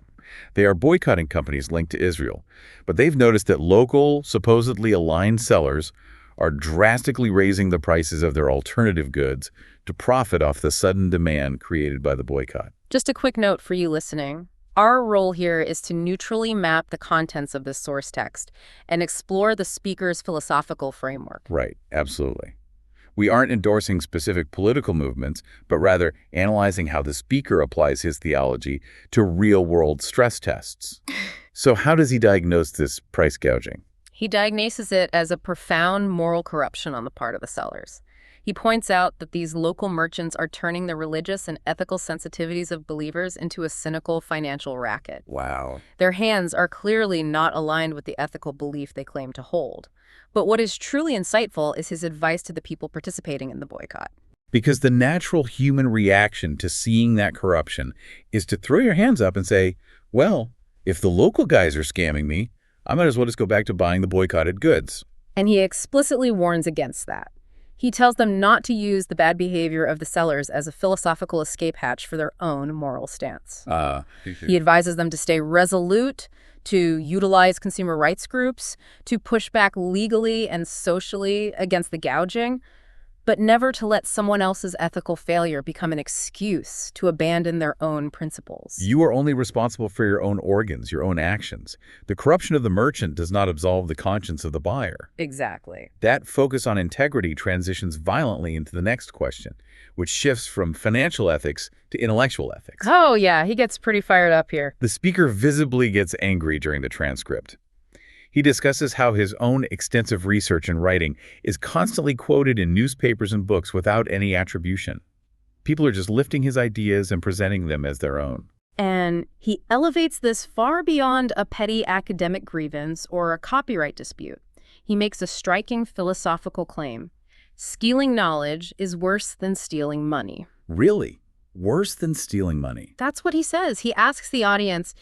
They are boycotting companies linked to Israel, but they've noticed that local, supposedly aligned sellers are drastically raising the prices of their alternative goods to profit off the sudden demand created by the boycott. Just a quick note for you listening. Our role here is to neutrally map the contents of this source text and explore the speaker's philosophical framework. Right, absolutely. We aren't endorsing specific political movements, but rather analyzing how the speaker applies his theology to real-world stress tests. So how does he diagnose this price gouging? He diagnoses it as a profound moral corruption on the part of the sellers. He points out that these local merchants are turning the religious and ethical sensitivities of believers into a cynical financial racket. Wow. Their hands are clearly not aligned with the ethical belief they claim to hold. But what is truly insightful is his advice to the people participating in the boycott. Because the natural human reaction to seeing that corruption is to throw your hands up and say, well, if the local guys are scamming me, I might as well just go back to buying the boycotted goods. And he explicitly warns against that. He tells them not to use the bad behavior of the sellers as a philosophical escape hatch for their own moral stance. He advises them to stay resolute, to utilize consumer rights groups, to push back legally and socially against the gouging, but never to let someone else's ethical failure become an excuse to abandon their own principles. You are only responsible for your own organs, your own actions. The corruption of the merchant does not absolve the conscience of the buyer. Exactly. That focus on integrity transitions violently into the next question, which shifts from financial ethics to intellectual ethics. Oh, yeah, he gets pretty fired up here. The speaker visibly gets angry during the transcript. He discusses how his own extensive research and writing is constantly quoted in newspapers and books without any attribution. People are just lifting his ideas and presenting them as their own. And he elevates this far beyond a petty academic grievance or a copyright dispute. He makes a striking philosophical claim. Stealing knowledge is worse than stealing money. Really? Worse than stealing money? That's what he says. He asks the audience,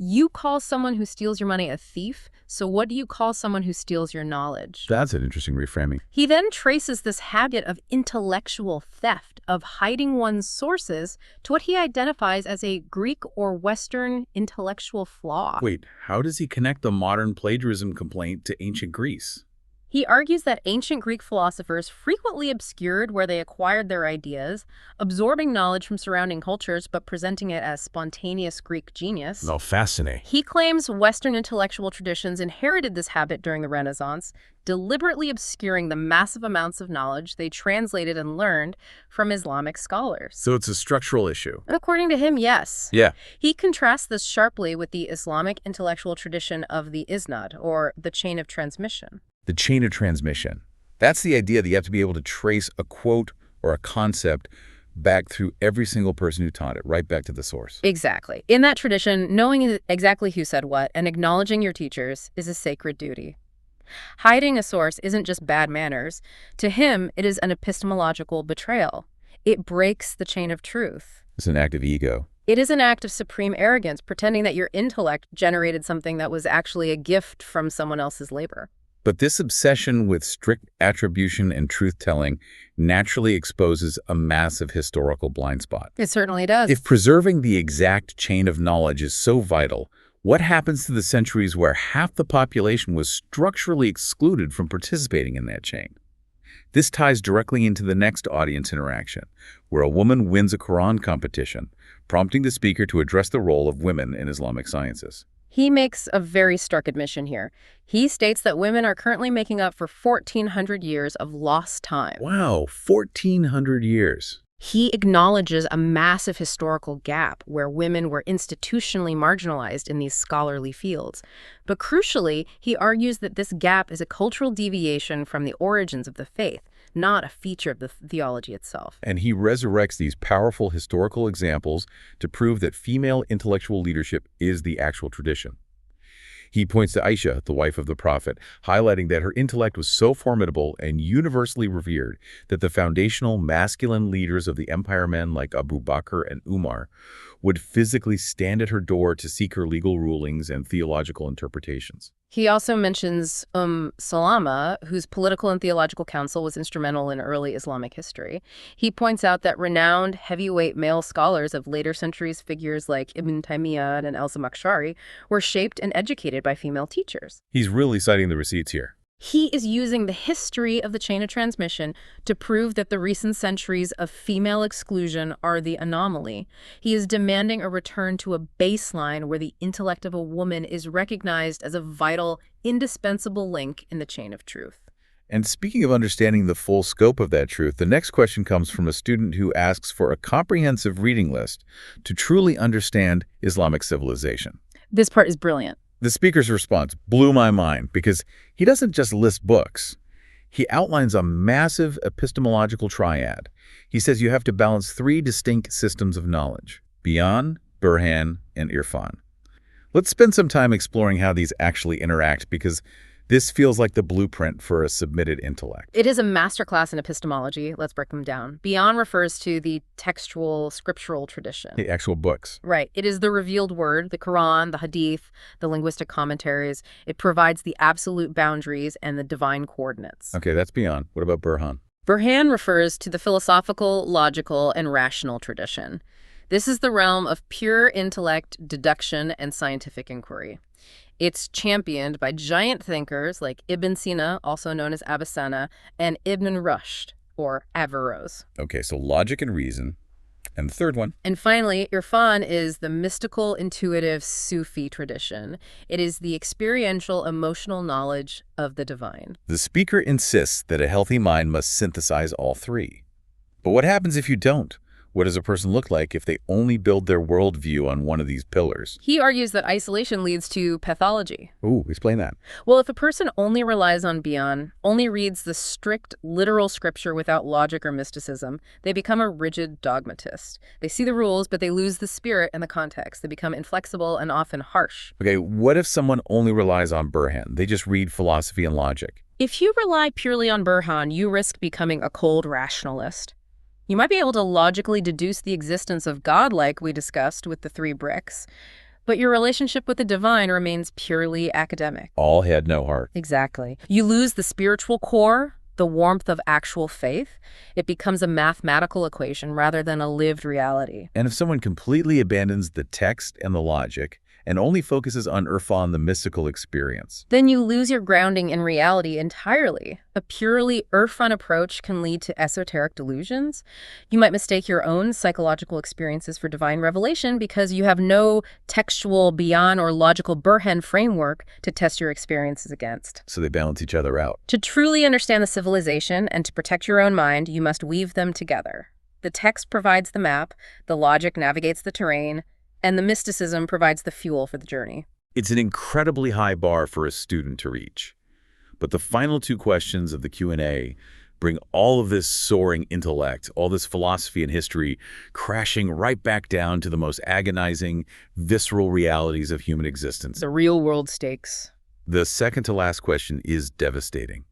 You call someone who steals your money a thief, so what do you call someone who steals your knowledge? That's an interesting reframing. He then traces this habit of intellectual theft, of hiding one's sources, to what he identifies as a Greek or Western intellectual flaw. Wait, how does he connect the modern plagiarism complaint to ancient Greece? He argues that ancient Greek philosophers frequently obscured where they acquired their ideas, absorbing knowledge from surrounding cultures but presenting it as spontaneous Greek genius. Oh, fascinating. He claims Western intellectual traditions inherited this habit during the Renaissance, deliberately obscuring the massive amounts of knowledge they translated and learned from Islamic scholars. So it's a structural issue. And according to him, yes. Yeah. He contrasts this sharply with the Islamic intellectual tradition of the isnad, or the chain of transmission. The chain of transmission. That's the idea that you have to be able to trace a quote or a concept back through every single person who taught it, right back to the source. Exactly. In that tradition, knowing exactly who said what and acknowledging your teachers is a sacred duty. Hiding a source isn't just bad manners. To him, it is an epistemological betrayal. It breaks the chain of truth. It's an act of ego. It is an act of supreme arrogance, pretending that your intellect generated something that was actually a gift from someone else's labor. But this obsession with strict attribution and truth-telling naturally exposes a massive historical blind spot. It certainly does. If preserving the exact chain of knowledge is so vital, what happens to the centuries where half the population was structurally excluded from participating in that chain? This ties directly into the next audience interaction, where a woman wins a Quran competition, prompting the speaker to address the role of women in Islamic sciences. He makes a very stark admission here. He states that women are currently making up for 1,400 years of lost time. Wow, 1,400 years. He acknowledges a massive historical gap where women were institutionally marginalized in these scholarly fields. But crucially, he argues that this gap is a cultural deviation from the origins of the faith, not a feature of the theology itself. And he resurrects these powerful historical examples to prove that female intellectual leadership is the actual tradition. He points to Aisha, the wife of the Prophet, highlighting that her intellect was so formidable and universally revered that the foundational masculine leaders of the empire men like Abu Bakr and Umar would physically stand at her door to seek her legal rulings and theological interpretations. He also mentions Salama, whose political and theological counsel was instrumental in early Islamic history. He points out that renowned heavyweight male scholars of later centuries, figures like Ibn Taymiyyah and al-Zamakhshari, were shaped and educated by female teachers. He's really citing the receipts here. He is using the history of the chain of transmission to prove that the recent centuries of female exclusion are the anomaly. He is demanding a return to a baseline where the intellect of a woman is recognized as a vital, indispensable link in the chain of truth. And speaking of understanding the full scope of that truth, the next question comes from a student who asks for a comprehensive reading list to truly understand Islamic civilization. This part is brilliant. The speaker's response blew my mind because he doesn't just list books. He outlines a massive epistemological triad. He says you have to balance 3 distinct systems of knowledge: Biyan, Burhan, and Irfan. Let's spend some time exploring how these actually interact, because this feels like the blueprint for a submitted intellect. It is a masterclass in epistemology. Let's break them down. Biyan refers to the textual, scriptural tradition. The actual books. Right. It is the revealed word, the Quran, the Hadith, the linguistic commentaries. It provides the absolute boundaries and the divine coordinates. Okay, that's Biyan. What about Burhan? Burhan refers to the philosophical, logical, and rational tradition. This is the realm of pure intellect, deduction, and scientific inquiry. It's championed by giant thinkers like Ibn Sina, also known as Avicenna, and Ibn Rushd, or Averroes. Okay, so logic and reason. And the third one? And finally, Irfan is the mystical, intuitive Sufi tradition. It is the experiential, emotional knowledge of the divine. The speaker insists that a healthy mind must synthesize all 3. But what happens if you don't? What does a person look like if they only build their worldview on one of these pillars? He argues that isolation leads to pathology. Ooh, explain that. Well, if a person only relies on Biyan, only reads the strict, literal scripture without logic or mysticism, they become a rigid dogmatist. They see the rules, but they lose the spirit and the context. They become inflexible and often harsh. Okay, what if someone only relies on Burhan? They just read philosophy and logic. If you rely purely on Burhan, you risk becoming a cold rationalist. You might be able to logically deduce the existence of God, like we discussed with the 3 bricks, But your relationship with the divine remains purely academic. All head, no heart. Exactly. You lose the spiritual core, the warmth of actual faith. It becomes a mathematical equation rather than a lived reality. And if someone completely abandons the text and the logic and only focuses on Irfan, the mystical experience, Then you lose your grounding in reality entirely. A purely Irfan approach can lead to esoteric delusions. You might mistake your own psychological experiences for divine revelation because you have no textual, beyond, or logical Burhan framework to test your experiences against. so they balance each other out. To truly understand the civilization and to protect your own mind, you must weave them together. The text provides the map, the logic navigates the terrain, and the mysticism provides the fuel for the journey. It's an incredibly high bar for a student to reach. But the final two questions of the Q&A bring all of this soaring intellect, all this philosophy and history, crashing right back down to the most agonizing, visceral realities of human existence. The real-world stakes. The second to last question is devastating.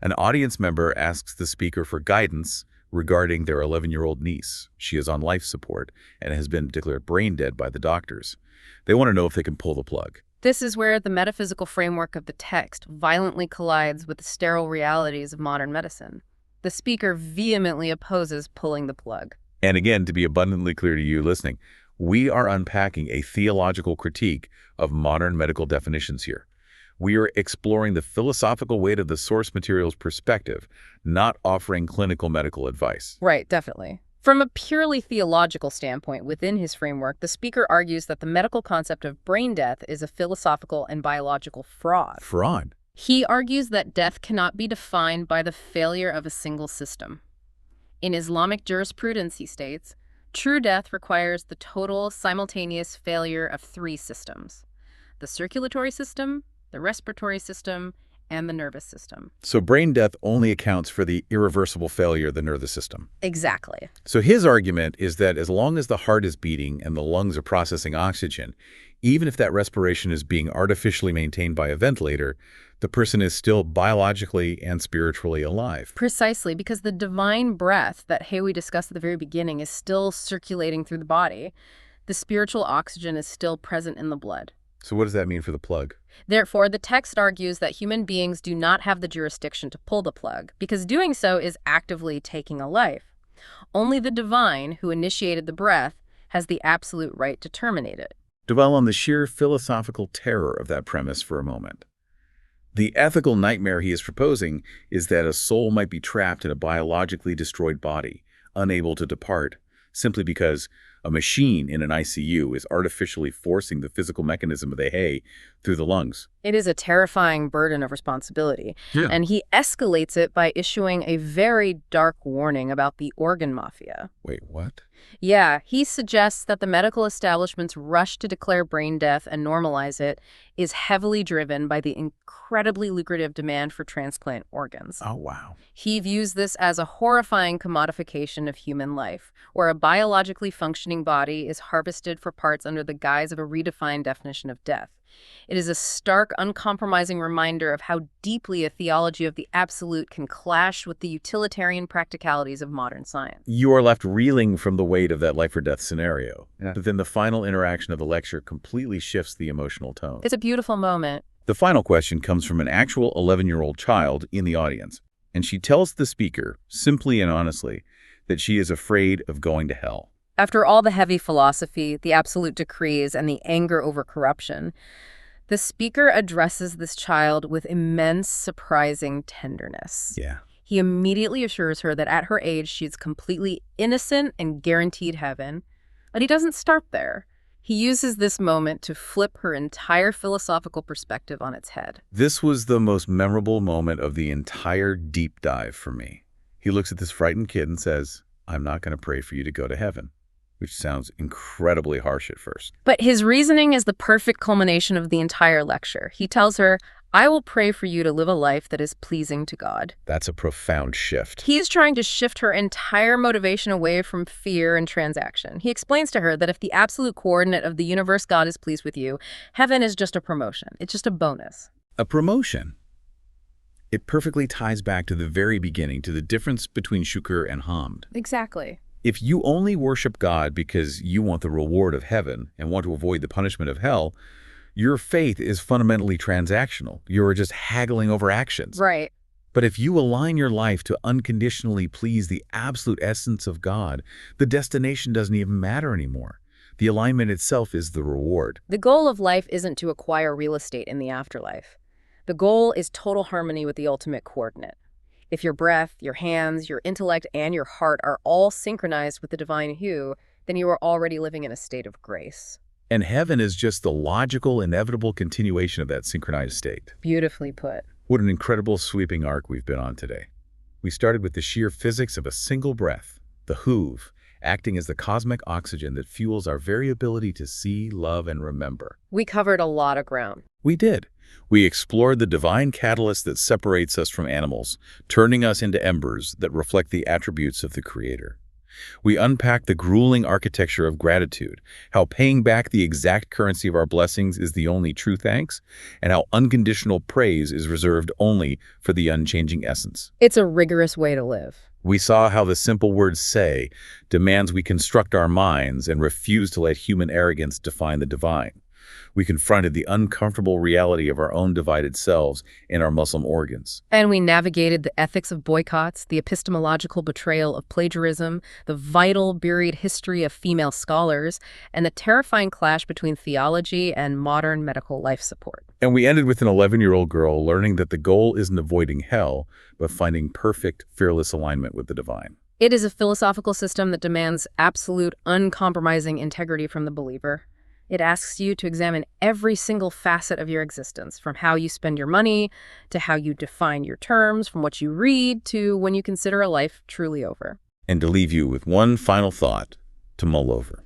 An audience member asks the speaker for guidance regarding their 11-year-old niece. She is on life support and has been declared brain dead by the doctors. They want to know if they can pull the plug. This is where the metaphysical framework of the text violently collides with the sterile realities of modern medicine. The speaker vehemently opposes pulling the plug. And again, to be abundantly clear to you listening, we are unpacking a theological critique of modern medical definitions here. We are exploring the philosophical weight of the source material's perspective, not offering clinical medical advice. Right, definitely. From a purely theological standpoint within his framework, the speaker argues that the medical concept of brain death is a philosophical and biological fraud. Fraud? He argues that death cannot be defined by the failure of a single system. In Islamic jurisprudence, he states, true death requires the total simultaneous failure of three systems: the circulatory system, the respiratory system, and the nervous system. So brain death only accounts for the irreversible failure of the nervous system. Exactly. So his argument is that as long as the heart is beating and the lungs are processing oxygen, even if that respiration is being artificially maintained by a ventilator, the person is still biologically and spiritually alive. Precisely, because the divine breath that Hüve discussed at the very beginning is still circulating through the body. The spiritual oxygen is still present in the blood. So what does that mean for the plug? Therefore, the text argues that human beings do not have the jurisdiction to pull the plug, because doing so is actively taking a life. Only the divine, who initiated the breath, has the absolute right to terminate it. Dwell on the sheer philosophical terror of that premise for a moment. The ethical nightmare he is proposing is that a soul might be trapped in a biologically destroyed body, unable to depart, simply because a machine in an ICU is artificially forcing the physical mechanism of the hay through the lungs. It is a terrifying burden of responsibility, and he escalates it by issuing a very dark warning about the organ mafia. Wait, what? Yeah, he suggests that the medical establishment's rush to declare brain death and normalize it is heavily driven by the incredibly lucrative demand for transplant organs. Oh, wow. He views this as a horrifying commodification of human life, where a biologically functioning body is harvested for parts under the guise of a redefined definition of death. It is a stark, uncompromising reminder of how deeply a theology of the absolute can clash with the utilitarian practicalities of modern science. You are left reeling from the weight of that life or death scenario. But then the final interaction of the lecture completely shifts the emotional tone. It's a beautiful moment. The final question comes from an actual 11-year-old child in the audience, and she tells the speaker, simply and honestly, that she is afraid of going to hell. After all the heavy philosophy, the absolute decrees, and the anger over corruption, the speaker addresses this child with immense, surprising tenderness. Yeah. He immediately assures her that at her age, she's completely innocent and guaranteed heaven. But he doesn't start there. He uses this moment to flip her entire philosophical perspective on its head. This was the most memorable moment of the entire deep dive for me. He looks at this frightened kid and says, "I'm not going to pray for you to go to heaven," which sounds incredibly harsh at first. But his reasoning is the perfect culmination of the entire lecture. He tells her, "I will pray for you to live a life that is pleasing to God." That's a profound shift. He is trying to shift her entire motivation away from fear and transaction. He explains to her that if the absolute coordinate of the universe, God, is pleased with you, heaven is just a promotion. It's just a bonus. A promotion. It perfectly ties back to the very beginning, to the difference between shukr and hamd. Exactly. If you only worship God because you want the reward of heaven and want to avoid the punishment of hell, your faith is fundamentally transactional. You're just haggling over actions. Right. But if you align your life to unconditionally please the absolute essence of God, the destination doesn't even matter anymore. The alignment itself is the reward. The goal of life isn't to acquire real estate in the afterlife. The goal is total harmony with the ultimate coordinate. If your breath, your hands, your intellect, and your heart are all synchronized with the divine Hüve, then you are already living in a state of grace. And heaven is just the logical, inevitable continuation of that synchronized state. Beautifully put. What an incredible sweeping arc we've been on today. We started with the sheer physics of a single breath, the Hüve, acting as the cosmic oxygen that fuels our very ability to see, love, and remember. We covered a lot of ground. We did. We explored the divine catalyst that separates us from animals, turning us into embers that reflect the attributes of the Creator. We unpacked the grueling architecture of gratitude, how paying back the exact currency of our blessings is the only true thanks, and how unconditional praise is reserved only for the unchanging essence. It's a rigorous way to live. We saw how the simple word "say" demands we construct our minds and refuse to let human arrogance define the divine. We confronted the uncomfortable reality of our own divided selves in our Muslim organs. And we navigated the ethics of boycotts, the epistemological betrayal of plagiarism, the vital buried history of female scholars, and the terrifying clash between theology and modern medical life support. And we ended with an 11-year-old girl learning that the goal isn't avoiding hell, but finding perfect, fearless alignment with the divine. It is a philosophical system that demands absolute, uncompromising integrity from the believer. It asks you to examine every single facet of your existence, from how you spend your money, to how you define your terms, from what you read, to when you consider a life truly over. And to leave you with one final thought to mull over.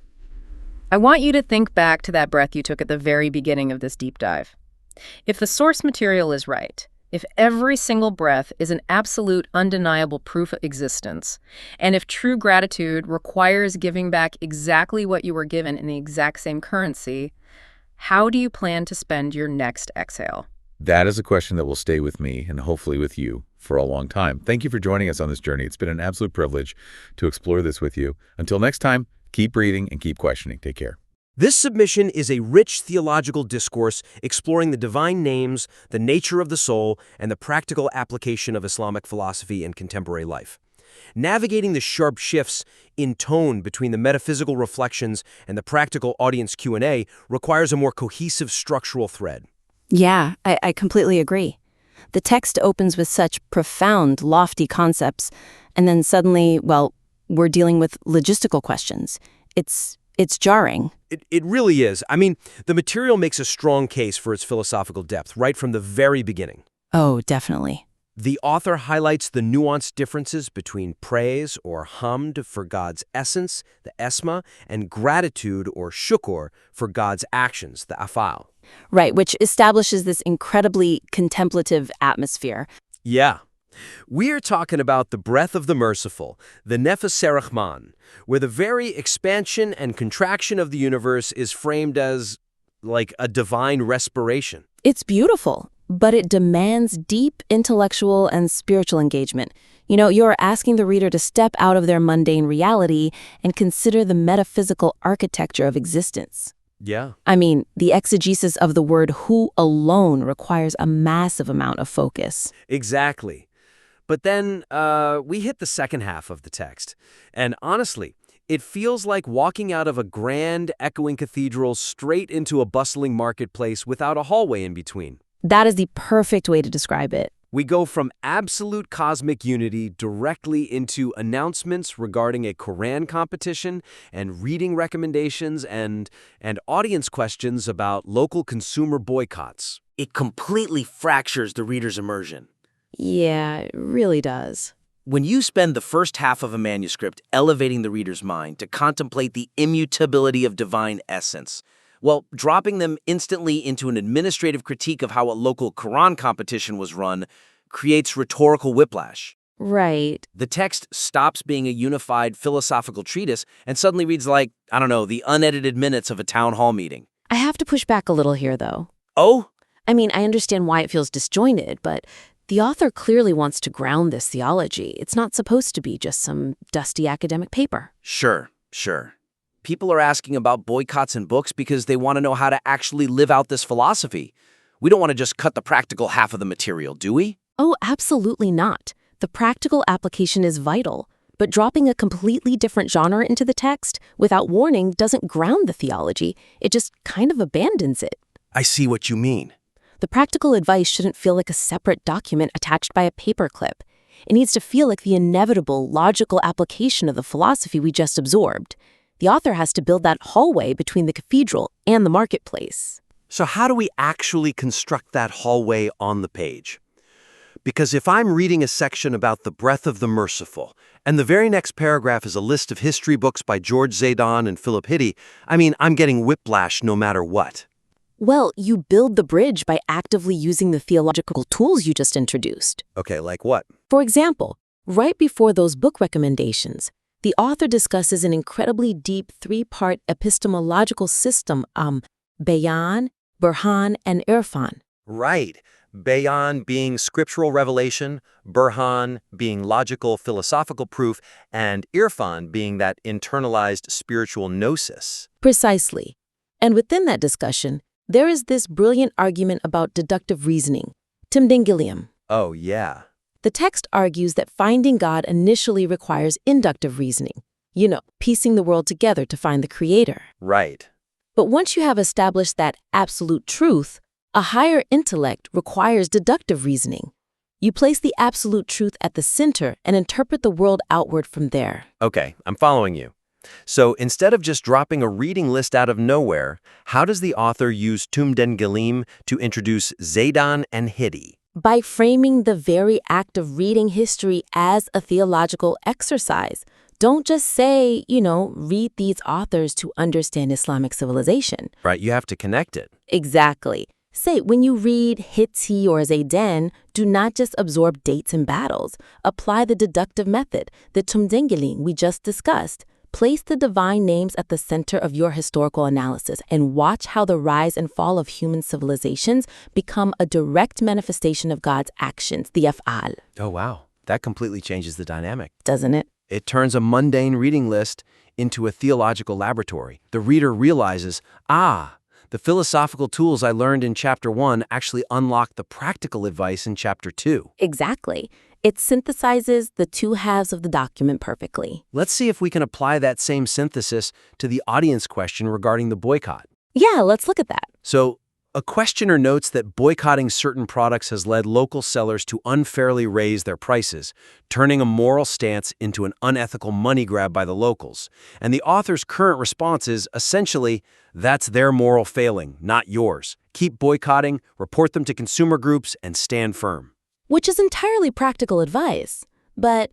I want you to think back to that breath you took at the very beginning of this deep dive. If the source material is right, if every single breath is an absolute, undeniable proof of existence, and if true gratitude requires giving back exactly what you were given in the exact same currency, how do you plan to spend your next exhale? That is a question that will stay with me and hopefully with you for a long time. Thank you for joining us on this journey. It's been an absolute privilege to explore this with you. Until next time, keep reading and keep questioning. Take care. This submission is a rich theological discourse exploring the divine names, the nature of the soul, and the practical application of Islamic philosophy in contemporary life. Navigating the sharp shifts in tone between the metaphysical reflections and the practical audience Q&A requires a more cohesive structural thread. Yeah, I completely agree. The text opens with such profound, lofty concepts, and then suddenly, well, we're dealing with logistical questions. It's jarring. It really is. I mean, the material makes a strong case for its philosophical depth right from the very beginning. Oh, definitely. The author highlights the nuanced differences between praise or hamd for God's essence, the esma, and gratitude or shukr for God's actions, the afal. Right, which establishes this incredibly contemplative atmosphere. Yeah. We're talking about the breath of the Merciful, the Nafas al-Rahman, where the very expansion and contraction of the universe is framed as, like, a divine respiration. It's beautiful, but it demands deep intellectual and spiritual engagement. You know, you're asking the reader to step out of their mundane reality and consider the metaphysical architecture of existence. Yeah. I mean, the exegesis of the word "who" alone requires a massive amount of focus. Exactly. But then we hit the second half of the text. And honestly, it feels like walking out of a grand, echoing cathedral straight into a bustling marketplace without a hallway in between. That is the perfect way to describe it. We go from absolute cosmic unity directly into announcements regarding a Quran competition and reading recommendations and audience questions about local consumer boycotts. It completely fractures the reader's immersion. Yeah, it really does. When you spend the first half of a manuscript elevating the reader's mind to contemplate the immutability of divine essence, well, dropping them instantly into an administrative critique of how a local Quran competition was run creates rhetorical whiplash. Right. The text stops being a unified philosophical treatise and suddenly reads like, I don't know, the unedited minutes of a town hall meeting. I have to push back a little here, though. Oh? I mean, I understand why it feels disjointed, but The author clearly wants to ground this theology. It's not supposed to be just some dusty academic paper. Sure. People are asking about boycotts and books because they want to know how to actually live out this philosophy. We don't want to just cut the practical half of the material, do we? Oh, absolutely not. The practical application is vital, but dropping a completely different genre into the text without warning doesn't ground the theology. It just kind of abandons it. I see what you mean. The practical advice shouldn't feel like a separate document attached by a paperclip. It needs to feel like the inevitable, logical application of the philosophy we just absorbed. The author has to build that hallway between the cathedral and the marketplace. So how do we actually construct that hallway on the page? Because if I'm reading a section about the breath of the merciful, and the very next paragraph is a list of history books by George Zedon and Philip Hitti, I'm getting whiplash no matter what. Well, you build the bridge by actively using the theological tools you just introduced. Okay, like what? For example, right before those book recommendations, the author discusses an incredibly deep three-part epistemological system, Bayan, Burhan, and Irfan. Right. Bayan being scriptural revelation, Burhan being logical philosophical proof, and Irfan being that internalized spiritual gnosis. Precisely. And within that discussion, there is this brilliant argument about deductive reasoning, Tedbiryay. Oh, yeah. The text argues that finding God initially requires inductive reasoning, piecing the world together to find the creator. Right. But once you have established that absolute truth, a higher intellect requires deductive reasoning. You place the absolute truth at the center and interpret the world outward from there. Okay, I'm following you. So instead of just dropping a reading list out of nowhere, how does the author use Tedbiryay to introduce Zedon and Hitti? By framing the very act of reading history as a theological exercise. Don't just say, read these authors to understand Islamic civilization. Right, you have to connect it. Exactly. Say, when you read Hitti or Zedon, do not just absorb dates and battles. Apply the deductive method, the Tedbiryay we just discussed. Place the divine names at the center of your historical analysis and watch how the rise and fall of human civilizations become a direct manifestation of God's actions, the af'al. Oh, wow. That completely changes the dynamic. Doesn't it? It turns a mundane reading list into a theological laboratory. The reader realizes, the philosophical tools I learned in Chapter 1 actually unlock the practical advice in Chapter 2. Exactly. It synthesizes the two halves of the document perfectly. Let's see if we can apply that same synthesis to the audience question regarding the boycott. Yeah, let's look at that. So, a questioner notes that boycotting certain products has led local sellers to unfairly raise their prices, turning a moral stance into an unethical money grab by the locals. And the author's current response is, essentially, that's their moral failing, not yours. Keep boycotting, report them to consumer groups, and stand firm. Which is entirely practical advice, but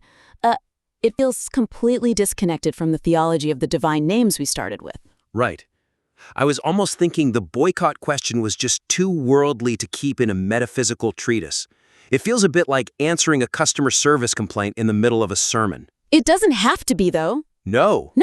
it feels completely disconnected from the theology of the divine names we started with. Right. I was almost thinking the boycott question was just too worldly to keep in a metaphysical treatise. It feels a bit like answering a customer service complaint in the middle of a sermon. It doesn't have to be, though. No.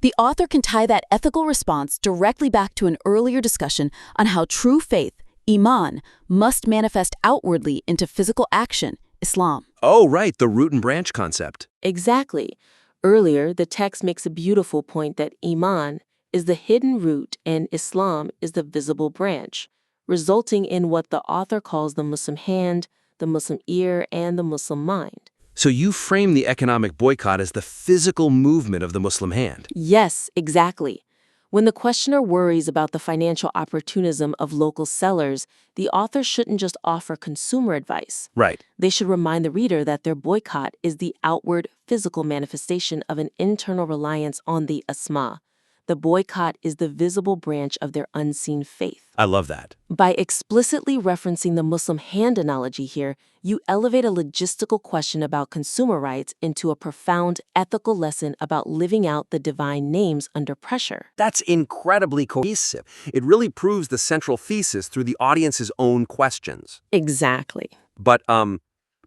The author can tie that ethical response directly back to an earlier discussion on how true faith, Iman, must manifest outwardly into physical action, Islam. Oh, right, the root and branch concept. Exactly. Earlier, the text makes a beautiful point that Iman is the hidden root and Islam is the visible branch, resulting in what the author calls the Muslim hand, the Muslim ear, and the Muslim mind. So you frame the economic boycott as the physical movement of the Muslim hand. Yes, exactly. When the questioner worries about the financial opportunism of local sellers, the author shouldn't just offer consumer advice. Right. They should remind the reader that their boycott is the outward, physical manifestation of an internal reliance on the Asma. The boycott is the visible branch of their unseen faith. I love that. By explicitly referencing the Muslim hand analogy here, you elevate a logistical question about consumer rights into a profound ethical lesson about living out the divine names under pressure. That's incredibly cohesive. It really proves the central thesis through the audience's own questions. Exactly. But,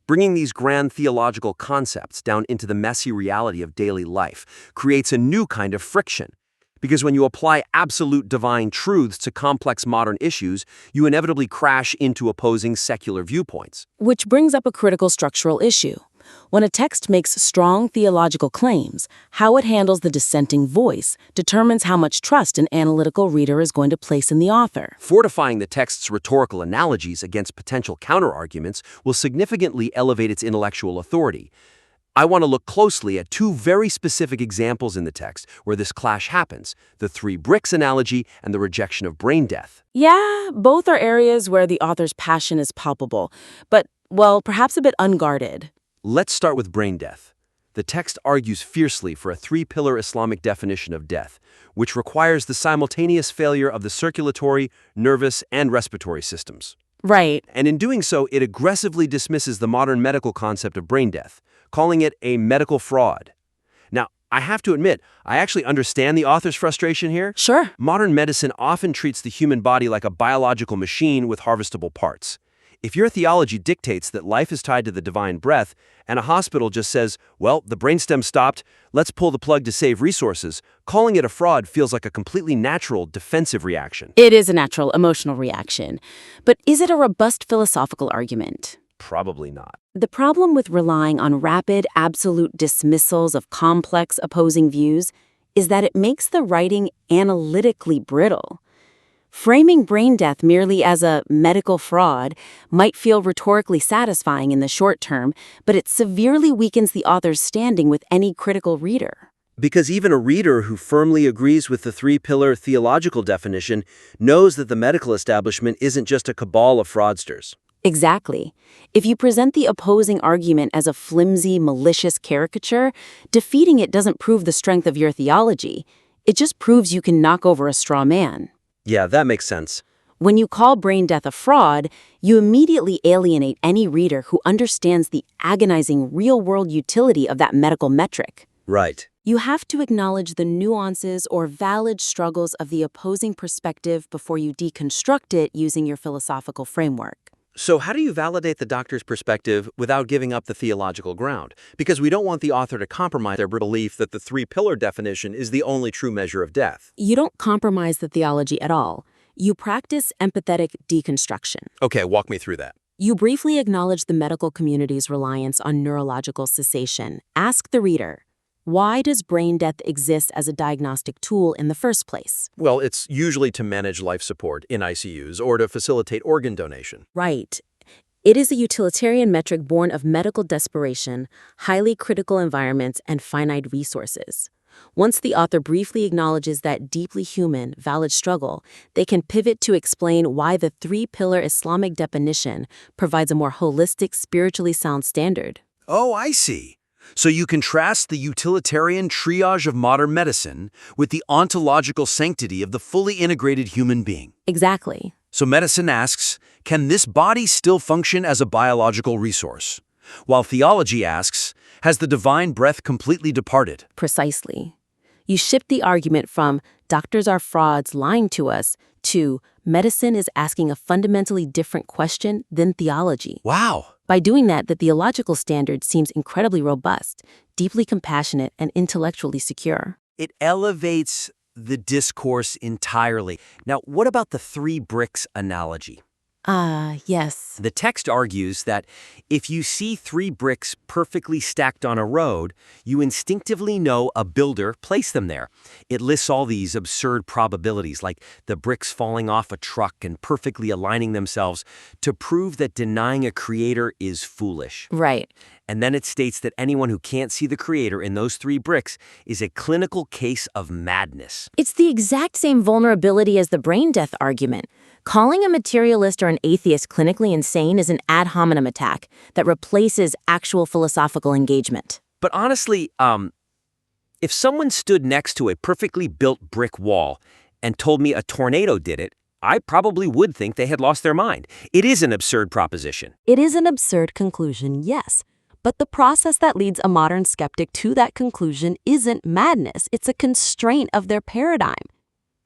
bringing these grand theological concepts down into the messy reality of daily life creates a new kind of friction. Because when you apply absolute divine truths to complex modern issues, you inevitably crash into opposing secular viewpoints. Which brings up a critical structural issue. When a text makes strong theological claims, how it handles the dissenting voice determines how much trust an analytical reader is going to place in the author. Fortifying the text's rhetorical analogies against potential counterarguments will significantly elevate its intellectual authority. I want to look closely at two very specific examples in the text where this clash happens, the 3 bricks analogy and the rejection of brain death. Yeah, both are areas where the author's passion is palpable, but, well, perhaps a bit unguarded. Let's start with brain death. The text argues fiercely for a 3-pillar Islamic definition of death, which requires the simultaneous failure of the circulatory, nervous, and respiratory systems. Right. And in doing so, it aggressively dismisses the modern medical concept of brain death, calling it a medical fraud. Now, I have to admit, I actually understand the author's frustration here. Sure. Modern medicine often treats the human body like a biological machine with harvestable parts. If your theology dictates that life is tied to the divine breath, and a hospital just says, well, the brainstem stopped, let's pull the plug to save resources, calling it a fraud feels like a completely natural defensive reaction. It is a natural emotional reaction. But is it a robust philosophical argument? Probably not. The problem with relying on rapid, absolute dismissals of complex opposing views is that it makes the writing analytically brittle. Framing brain death merely as a medical fraud might feel rhetorically satisfying in the short term, but it severely weakens the author's standing with any critical reader. Because even a reader who firmly agrees with the 3-pillar theological definition knows that the medical establishment isn't just a cabal of fraudsters. Exactly. If you present the opposing argument as a flimsy, malicious caricature, defeating it doesn't prove the strength of your theology. It just proves you can knock over a straw man. Yeah, that makes sense. When you call brain death a fraud, you immediately alienate any reader who understands the agonizing real-world utility of that medical metric. Right. You have to acknowledge the nuances or valid struggles of the opposing perspective before you deconstruct it using your philosophical framework. So how do you validate the doctor's perspective without giving up the theological ground? Because we don't want the author to compromise their belief that the 3-pillar definition is the only true measure of death. You don't compromise the theology at all. You practice empathetic deconstruction. Okay, walk me through that. You briefly acknowledge the medical community's reliance on neurological cessation. Ask the reader, why does brain death exist as a diagnostic tool in the first place? Well, it's usually to manage life support in ICUs or to facilitate organ donation. Right. It is a utilitarian metric born of medical desperation, highly critical environments, and finite resources. Once the author briefly acknowledges that deeply human, valid struggle, they can pivot to explain why the 3-pillar Islamic definition provides a more holistic, spiritually sound standard. Oh, I see. So you contrast the utilitarian triage of modern medicine with the ontological sanctity of the fully integrated human being. Exactly. So medicine asks, can this body still function as a biological resource? While theology asks, has the divine breath completely departed? Precisely. You shift the argument from doctors are frauds lying to us to medicine is asking a fundamentally different question than theology. Wow. By doing that, the theological standard seems incredibly robust, deeply compassionate, and intellectually secure. It elevates the discourse entirely. Now, what about the 3 bricks analogy? Yes. The text argues that if you see 3 bricks perfectly stacked on a road, you instinctively know a builder placed them there. It lists all these absurd probabilities, like the bricks falling off a truck and perfectly aligning themselves, to prove that denying a creator is foolish. Right. And then it states that anyone who can't see the creator in those 3 bricks is a clinical case of madness. It's the exact same vulnerability as the brain death argument. Calling a materialist or an atheist clinically insane is an ad hominem attack that replaces actual philosophical engagement. But honestly, if someone stood next to a perfectly built brick wall and told me a tornado did it, I probably would think they had lost their mind. It is an absurd proposition. It is an absurd conclusion, yes. But the process that leads a modern skeptic to that conclusion isn't madness. It's a constraint of their paradigm.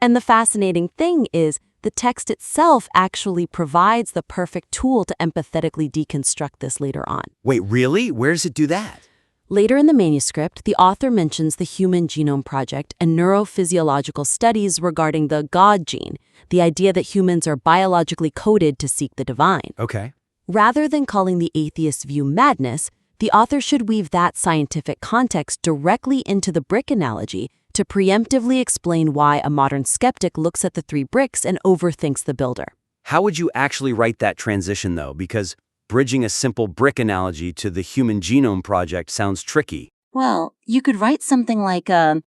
And the fascinating thing is, the text itself actually provides the perfect tool to empathetically deconstruct this later on. Wait, really? Where does it do that? Later in the manuscript, the author mentions the Human Genome Project and neurophysiological studies regarding the God gene, the idea that humans are biologically coded to seek the divine. Okay. Rather than calling the atheist view madness, the author should weave that scientific context directly into the brick analogy to preemptively explain why a modern skeptic looks at the 3 bricks and overthinks the builder. How would you actually write that transition, though? Because bridging a simple brick analogy to the Human Genome Project sounds tricky. Well, you could write something like a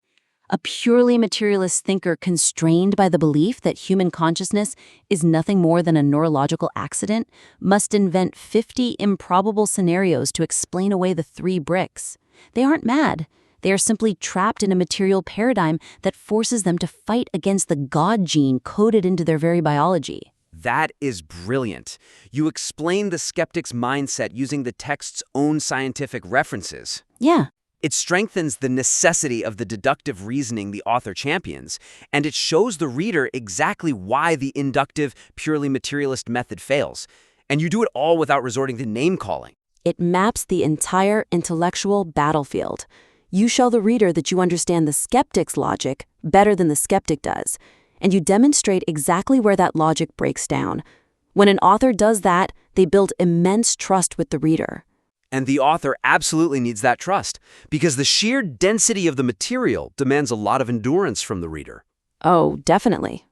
purely materialist thinker constrained by the belief that human consciousness is nothing more than a neurological accident must invent 50 improbable scenarios to explain away the 3 bricks. They aren't mad. They are simply trapped in a material paradigm that forces them to fight against the God gene coded into their very biology. That is brilliant. You explain the skeptic's mindset using the text's own scientific references. Yeah. It strengthens the necessity of the deductive reasoning the author champions, and it shows the reader exactly why the inductive, purely materialist method fails. And you do it all without resorting to name-calling. It maps the entire intellectual battlefield. You show the reader that you understand the skeptic's logic better than the skeptic does, and you demonstrate exactly where that logic breaks down. When an author does that, they build immense trust with the reader. And the author absolutely needs that trust, because the sheer density of the material demands a lot of endurance from the reader. Oh, definitely.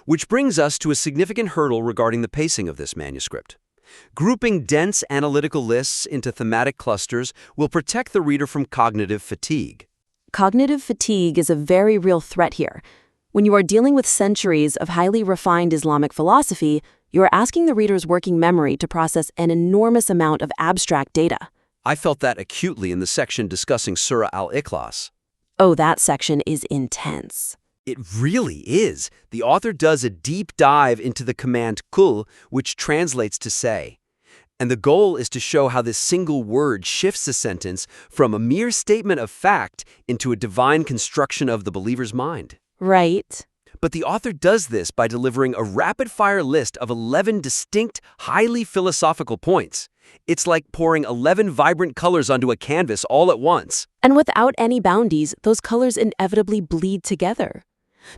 Which brings us to a significant hurdle regarding the pacing of this manuscript. Grouping dense analytical lists into thematic clusters will protect the reader from cognitive fatigue. Cognitive fatigue is a very real threat here. When you are dealing with centuries of highly refined Islamic philosophy, you are asking the reader's working memory to process an enormous amount of abstract data. I felt that acutely in the section discussing Surah al-Ikhlas. Oh, that section is intense. It really is. The author does a deep dive into the command kul, which translates to say. And the goal is to show how this single word shifts a sentence from a mere statement of fact into a divine construction of the believer's mind. Right. But the author does this by delivering a rapid-fire list of 11 distinct, highly philosophical points. It's like pouring 11 vibrant colors onto a canvas all at once. And without any boundaries, those colors inevitably bleed together.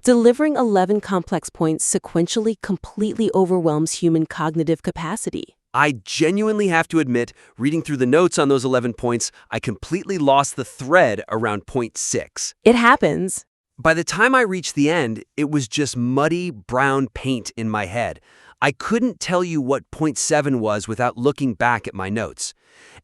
Delivering 11 complex points sequentially completely overwhelms human cognitive capacity. I genuinely have to admit, reading through the notes on those 11 points, I completely lost the thread around point 6. It happens. By the time I reached the end, it was just muddy brown paint in my head. I couldn't tell you what point 7 was without looking back at my notes.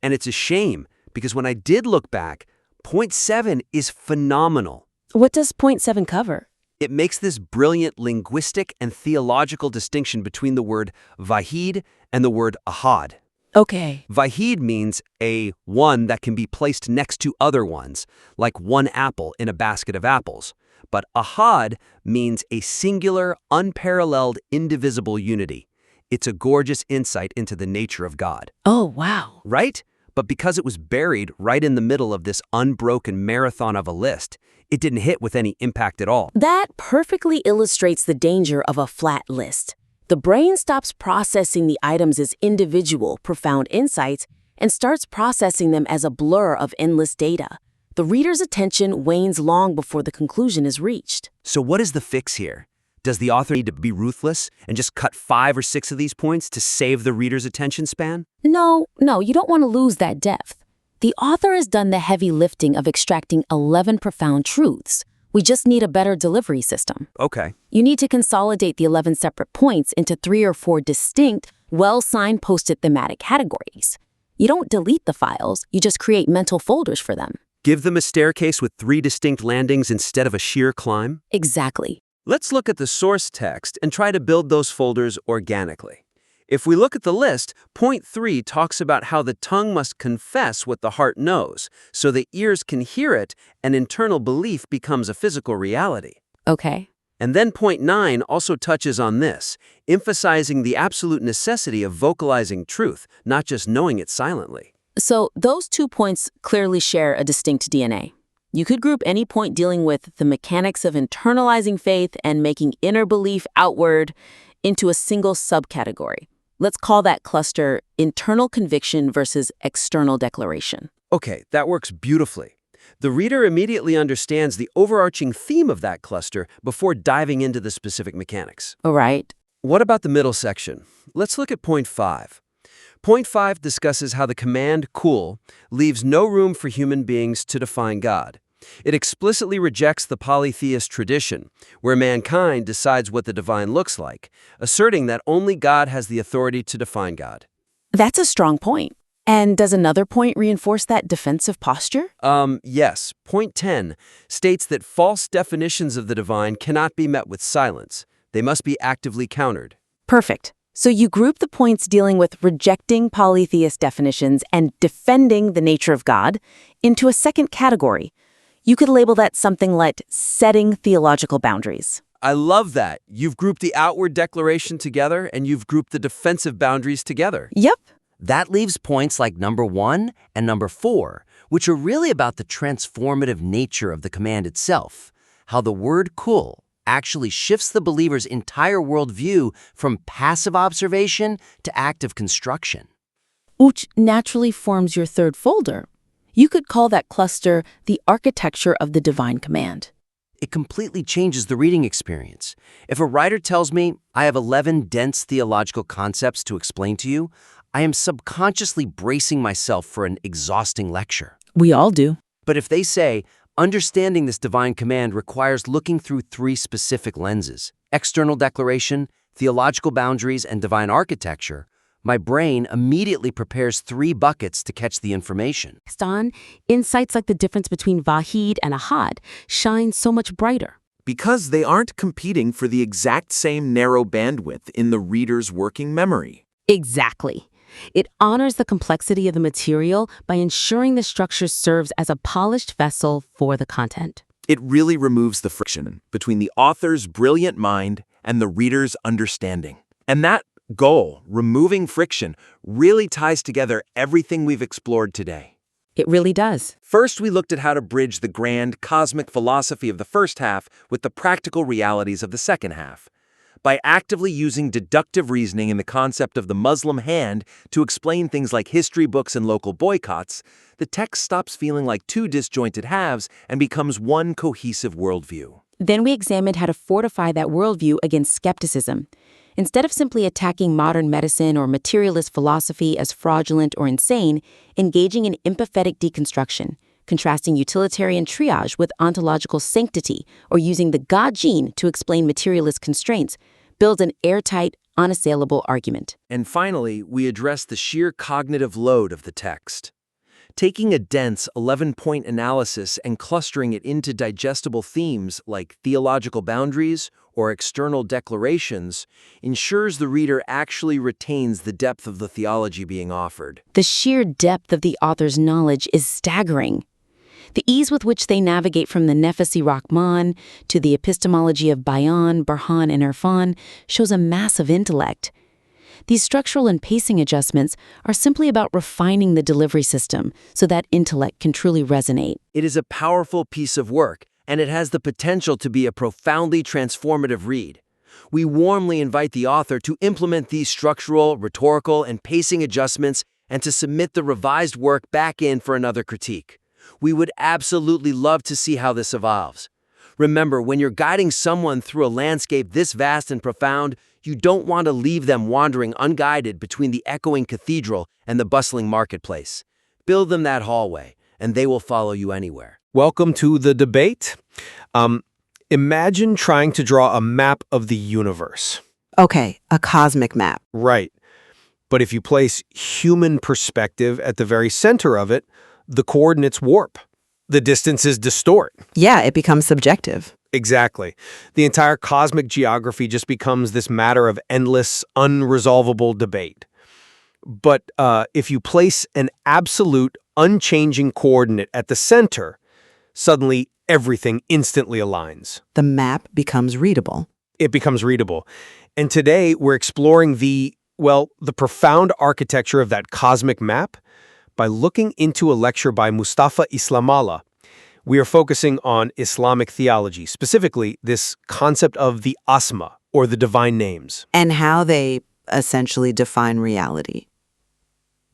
And it's a shame, because when I did look back, point 7 is phenomenal. What does point 7 cover? It makes this brilliant linguistic and theological distinction between the word vahid and the word ahad. Okay. Vahid means a one that can be placed next to other ones, like one apple in a basket of apples. But ahad means a singular, unparalleled, indivisible unity. It's a gorgeous insight into the nature of God. Oh, wow. Right? But because it was buried right in the middle of this unbroken marathon of a list, it didn't hit with any impact at all. That perfectly illustrates the danger of a flat list. The brain stops processing the items as individual, profound insights and starts processing them as a blur of endless data. The reader's attention wanes long before the conclusion is reached. So what is the fix here? Does the author need to be ruthless and just cut 5 or 6 of these points to save the reader's attention span? No, you don't want to lose that depth. The author has done the heavy lifting of extracting 11 profound truths. We just need a better delivery system. Okay. You need to consolidate the 11 separate points into 3 or 4 distinct, well-signposted thematic categories. You don't delete the files, you just create mental folders for them. Give them a staircase with 3 distinct landings instead of a sheer climb? Exactly. Let's look at the source text and try to build those folders organically. If we look at the list, point 3 talks about how the tongue must confess what the heart knows, so the ears can hear it and internal belief becomes a physical reality. Okay. And then point 9 also touches on this, emphasizing the absolute necessity of vocalizing truth, not just knowing it silently. So those 2 points clearly share a distinct DNA. You could group any point dealing with the mechanics of internalizing faith and making inner belief outward into a single subcategory. Let's call that cluster internal conviction versus external declaration. Okay, that works beautifully. The reader immediately understands the overarching theme of that cluster before diving into the specific mechanics. All right. What about the middle section? Let's look at point 5. Point 5 discusses how the command kul leaves no room for human beings to define God. It explicitly rejects the polytheist tradition, where mankind decides what the divine looks like, asserting that only God has the authority to define God. That's a strong point. And does another point reinforce that defensive posture? Yes. Point 10 states that false definitions of the divine cannot be met with silence. They must be actively countered. Perfect. So you group the points dealing with rejecting polytheist definitions and defending the nature of God into a second category. You could label that something like setting theological boundaries. I love that. You've grouped the outward declaration together, and you've grouped the defensive boundaries together. Yep. That leaves points like number 1 and number 4, which are really about the transformative nature of the command itself, how the word kul actually shifts the believer's entire worldview from passive observation to active construction. Which naturally forms your third folder. You could call that cluster the architecture of the divine command. It completely changes the reading experience. If a writer tells me, I have 11 dense theological concepts to explain to you, I am subconsciously bracing myself for an exhausting lecture. We all do. But if they say, understanding this divine command requires looking through 3 specific lenses, external declaration, theological boundaries, and divine architecture, my brain immediately prepares 3 buckets to catch the information. Insights like the difference between Vahid and Ahad shine so much brighter. Because they aren't competing for the exact same narrow bandwidth in the reader's working memory. Exactly. It honors the complexity of the material by ensuring the structure serves as a polished vessel for the content. It really removes the friction between the author's brilliant mind and the reader's understanding. And that goal, removing friction, really ties together everything we've explored today. It really does. First, we looked at how to bridge the grand cosmic philosophy of the first half with the practical realities of the second half. By actively using deductive reasoning in the concept of the Muslim hand to explain things like history books and local boycotts, the text stops feeling like 2 disjointed halves and becomes one cohesive worldview. Then we examined how to fortify that worldview against skepticism. Instead of simply attacking modern medicine or materialist philosophy as fraudulent or insane, engaging in empathetic deconstruction, contrasting utilitarian triage with ontological sanctity, or using the God gene to explain materialist constraints, builds an airtight, unassailable argument. And finally, we address the sheer cognitive load of the text. Taking a dense 11-point analysis and clustering it into digestible themes like theological boundaries or external declarations ensures the reader actually retains the depth of the theology being offered. The sheer depth of the author's knowledge is staggering. The ease with which they navigate from the Nafas al-Rahman to the epistemology of Bayan, Burhan, and Irfan shows a massive intellect. These structural and pacing adjustments are simply about refining the delivery system so that intellect can truly resonate. It is a powerful piece of work, and it has the potential to be a profoundly transformative read. We warmly invite the author to implement these structural, rhetorical, and pacing adjustments and to submit the revised work back in for another critique. We would absolutely love to see how this evolves. Remember, when you're guiding someone through a landscape this vast and profound, you don't want to leave them wandering unguided between the echoing cathedral and the bustling marketplace. Build them that hallway, and they will follow you anywhere. Welcome to the debate. Imagine trying to draw a map of the universe. Okay, a cosmic map. Right. But if you place human perspective at the very center of it, the coordinates warp. The distances distort. Yeah, it becomes subjective. Exactly. The entire cosmic geography just becomes this matter of endless, unresolvable debate. But if you place an absolute, unchanging coordinate at the center, suddenly everything instantly aligns. The map becomes readable. It becomes readable. And today we're exploring the profound architecture of that cosmic map by looking into a lecture by Mustafa İslamoğlu. We are focusing on Islamic theology, specifically this concept of the Asma, or the divine names. And how they essentially define reality.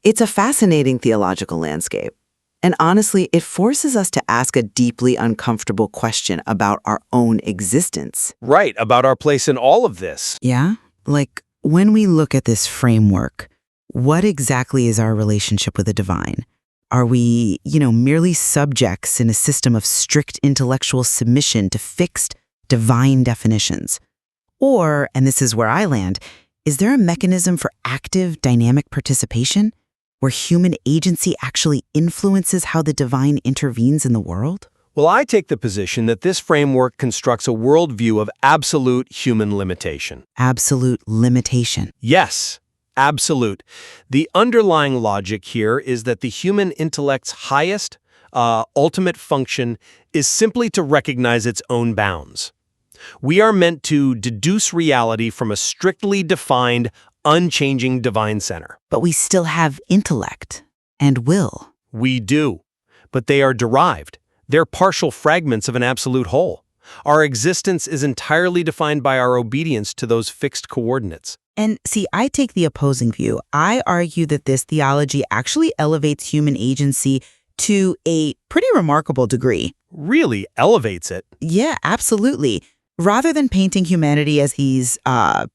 It's a fascinating theological landscape. And honestly, it forces us to ask a deeply uncomfortable question about our own existence. Right, about our place in all of this. Yeah? Like, when we look at this framework, what exactly is our relationship with the divine? Are we, merely subjects in a system of strict intellectual submission to fixed divine definitions? Or, and this is where I land, is there a mechanism for active, dynamic participation, where human agency actually influences how the divine intervenes in the world? Well, I take the position that this framework constructs a worldview of absolute human limitation. Absolute limitation. Yes, absolute. The underlying logic here is that the human intellect's highest, ultimate function is simply to recognize its own bounds. We are meant to deduce reality from a strictly defined, unchanging divine center. But we still have intellect and will. We do, but they are derived. They're partial fragments of an absolute whole. Our existence is entirely defined by our obedience to those fixed coordinates. And see, I take the opposing view. I argue that this theology actually elevates human agency to a pretty remarkable degree. Really elevates it. Yeah, absolutely. Rather than painting humanity as these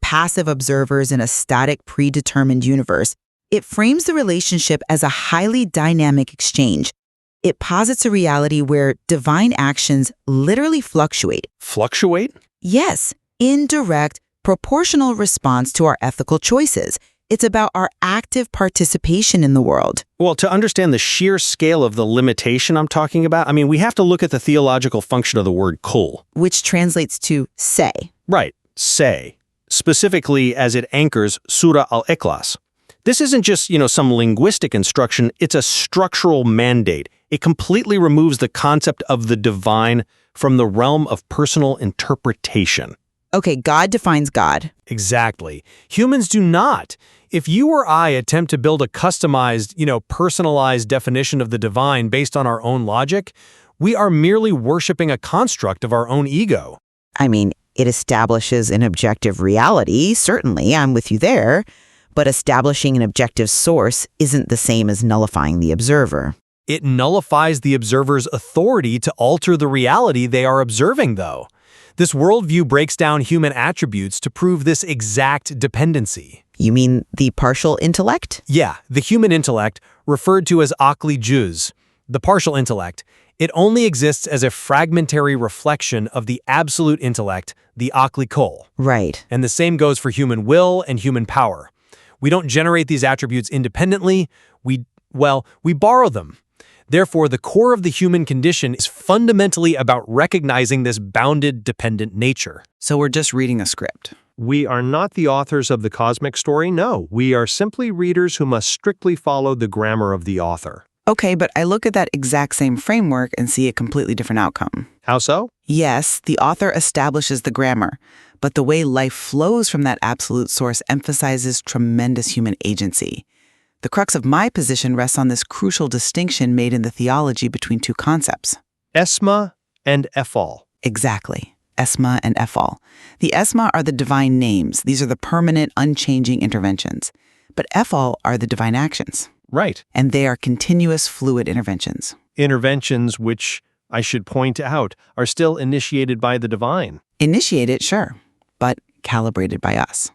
passive observers in a static, predetermined universe, it frames the relationship as a highly dynamic exchange. It posits a reality where divine actions literally fluctuate. Fluctuate? Yes, in direct, proportional response to our ethical choices. It's about our active participation in the world. Well, to understand the sheer scale of the limitation I'm talking about, we have to look at the theological function of the word kul. Which translates to say. Right, say. Specifically as it anchors Surah al-Ikhlas. This isn't just, some linguistic instruction, it's a structural mandate. It completely removes the concept of the divine from the realm of personal interpretation. Okay, God defines God. Exactly. Humans do not. If you or I attempt to build a customized, personalized definition of the divine based on our own logic, we are merely worshiping a construct of our own ego. It establishes an objective reality, certainly, I'm with you there, but establishing an objective source isn't the same as nullifying the observer. It nullifies the observer's authority to alter the reality they are observing, though. This worldview breaks down human attributes to prove this exact dependency. You mean the partial intellect? Yeah, the human intellect, referred to as akli juz, the partial intellect. It only exists as a fragmentary reflection of the absolute intellect, the akli kol. Right. And the same goes for human will and human power. We don't generate these attributes independently. We borrow them. Therefore, the core of the human condition is fundamentally about recognizing this bounded, dependent nature. So we're just reading a script. We are not the authors of the cosmic story, no. We are simply readers who must strictly follow the grammar of the author. Okay, but I look at that exact same framework and see a completely different outcome. How so? Yes, the author establishes the grammar, but the way life flows from that absolute source emphasizes tremendous human agency. The crux of my position rests on this crucial distinction made in the theology between two concepts. Esma and Ephal. Exactly. Esma and Ephal. The Esma are the divine names. These are the permanent, unchanging interventions. But Ephal are the divine actions. Right. And they are continuous, fluid interventions. Interventions which, I should point out, are still initiated by the divine. Initiated, sure, but calibrated by us.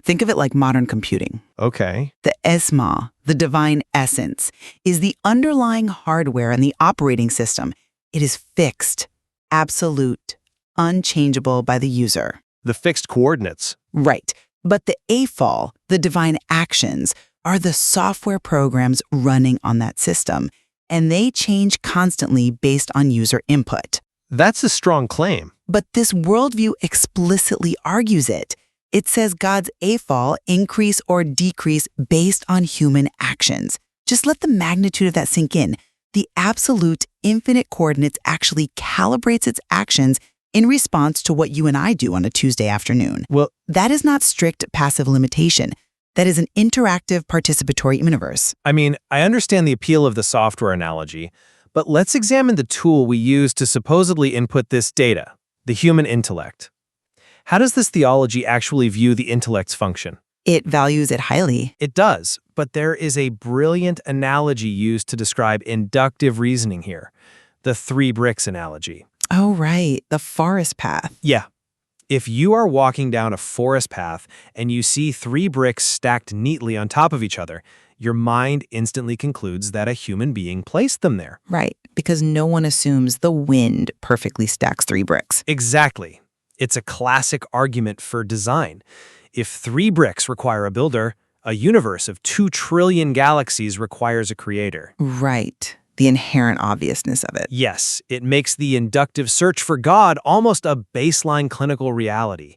Think of it like modern computing. Okay. The Esma, the divine essence, is the underlying hardware and the operating system. It is fixed, absolute, unchangeable by the user. The fixed coordinates. Right. But the Ephal, the divine actions, are the software programs running on that system, and they change constantly based on user input. That's a strong claim. But this worldview explicitly argues it. It says God's Ephal increase or decrease based on human actions. Just let the magnitude of that sink in. The absolute infinite coordinates actually calibrates its actions in response to what you and I do on a Tuesday afternoon. Well, that is not strict passive limitation. That is an interactive participatory universe. I understand the appeal of the software analogy, but let's examine the tool we use to supposedly input this data, the human intellect. How does this theology actually view the intellect's function? It values it highly. It does, but there is a brilliant analogy used to describe inductive reasoning here. The 3 bricks analogy. Oh, right. The forest path. Yeah. If you are walking down a forest path and you see 3 bricks stacked neatly on top of each other, your mind instantly concludes that a human being placed them there. Right, because no one assumes the wind perfectly stacks 3 bricks. Exactly. It's a classic argument for design. If 3 bricks require a builder, a universe of 2 trillion galaxies requires a creator. Right. The inherent obviousness of it. Yes, it makes the inductive search for God almost a baseline clinical reality.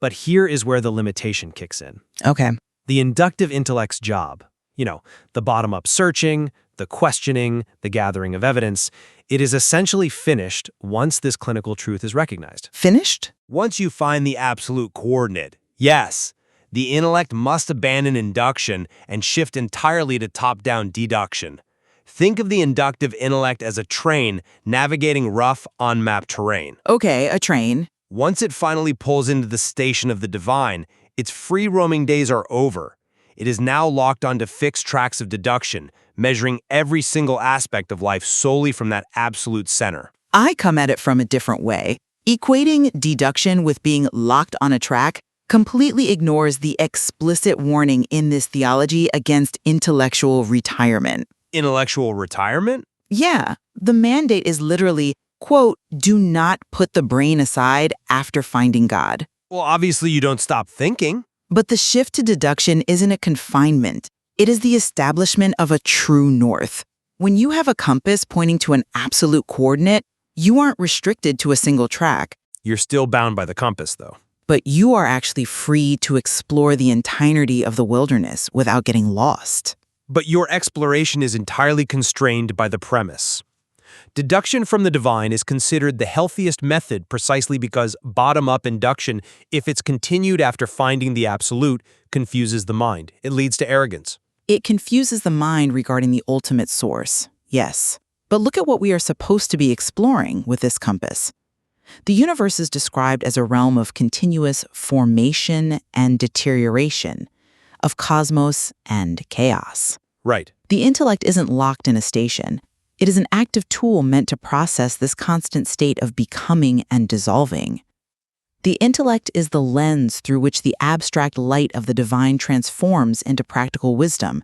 But here is where the limitation kicks in. Okay. The inductive intellect's job, the bottom-up searching, the questioning, the gathering of evidence, it is essentially finished once this clinical truth is recognized. Finished? Once you find the absolute coordinate, yes, the intellect must abandon induction and shift entirely to top-down deduction. Think of the inductive intellect as a train navigating rough, unmapped terrain. Okay, a train. Once it finally pulls into the station of the divine, its free-roaming days are over. It is now locked onto fixed tracks of deduction, measuring every single aspect of life solely from that absolute center. I come at it from a different way. Equating deduction with being locked on a track completely ignores the explicit warning in this theology against intellectual retirement. Intellectual retirement? Yeah, the mandate is literally, quote, do not put the brain aside after finding God. Well, obviously you don't stop thinking. But the shift to deduction isn't a confinement. It is the establishment of a true north. When you have a compass pointing to an absolute coordinate, you aren't restricted to a single track. You're still bound by the compass, though. But you are actually free to explore the entirety of the wilderness without getting lost. But your exploration is entirely constrained by the premise. Deduction from the divine is considered the healthiest method precisely because bottom-up induction, if it's continued after finding the absolute, confuses the mind. It leads to arrogance. It confuses the mind regarding the ultimate source, yes. But look at what we are supposed to be exploring with this compass. The universe is described as a realm of continuous formation and deterioration, of cosmos and chaos. Right. The intellect isn't locked in a station. It is an active tool meant to process this constant state of becoming and dissolving. The intellect is the lens through which the abstract light of the divine transforms into practical wisdom,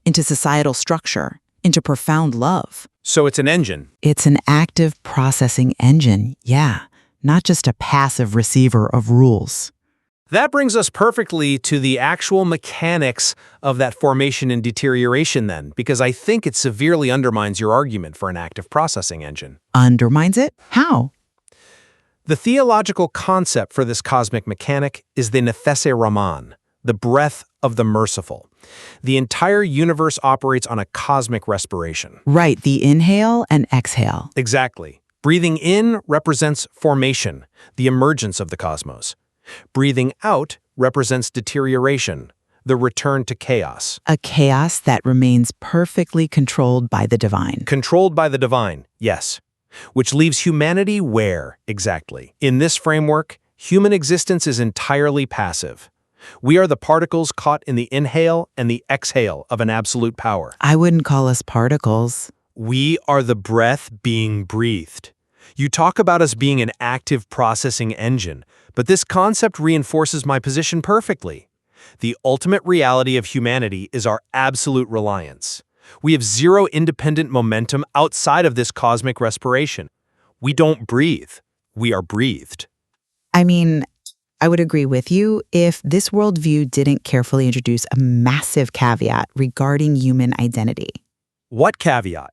into societal structure, into profound love. So it's an engine. It's an active processing engine, yeah, not just a passive receiver of rules. That brings us perfectly to the actual mechanics of that formation and deterioration then, because I think it severely undermines your argument for an active processing engine. Undermines it? How? The theological concept for this cosmic mechanic is the Nafas al-Rahman, the breath of the Merciful. The entire universe operates on a cosmic respiration. Right, the inhale and exhale. Exactly. Breathing in represents formation, the emergence of the cosmos. Breathing out represents deterioration, the return to chaos. A chaos that remains perfectly controlled by the divine. Controlled by the divine, yes. Which leaves humanity where, exactly? In this framework, human existence is entirely passive. We are the particles caught in the inhale and the exhale of an absolute power. I wouldn't call us particles. We are the breath being breathed. You talk about us being an active processing engine, but this concept reinforces my position perfectly. The ultimate reality of humanity is our absolute reliance. We have zero independent momentum outside of this cosmic respiration. We don't breathe. We are breathed. I mean, I would agree with you if this worldview didn't carefully introduce a massive caveat regarding human identity. What caveat?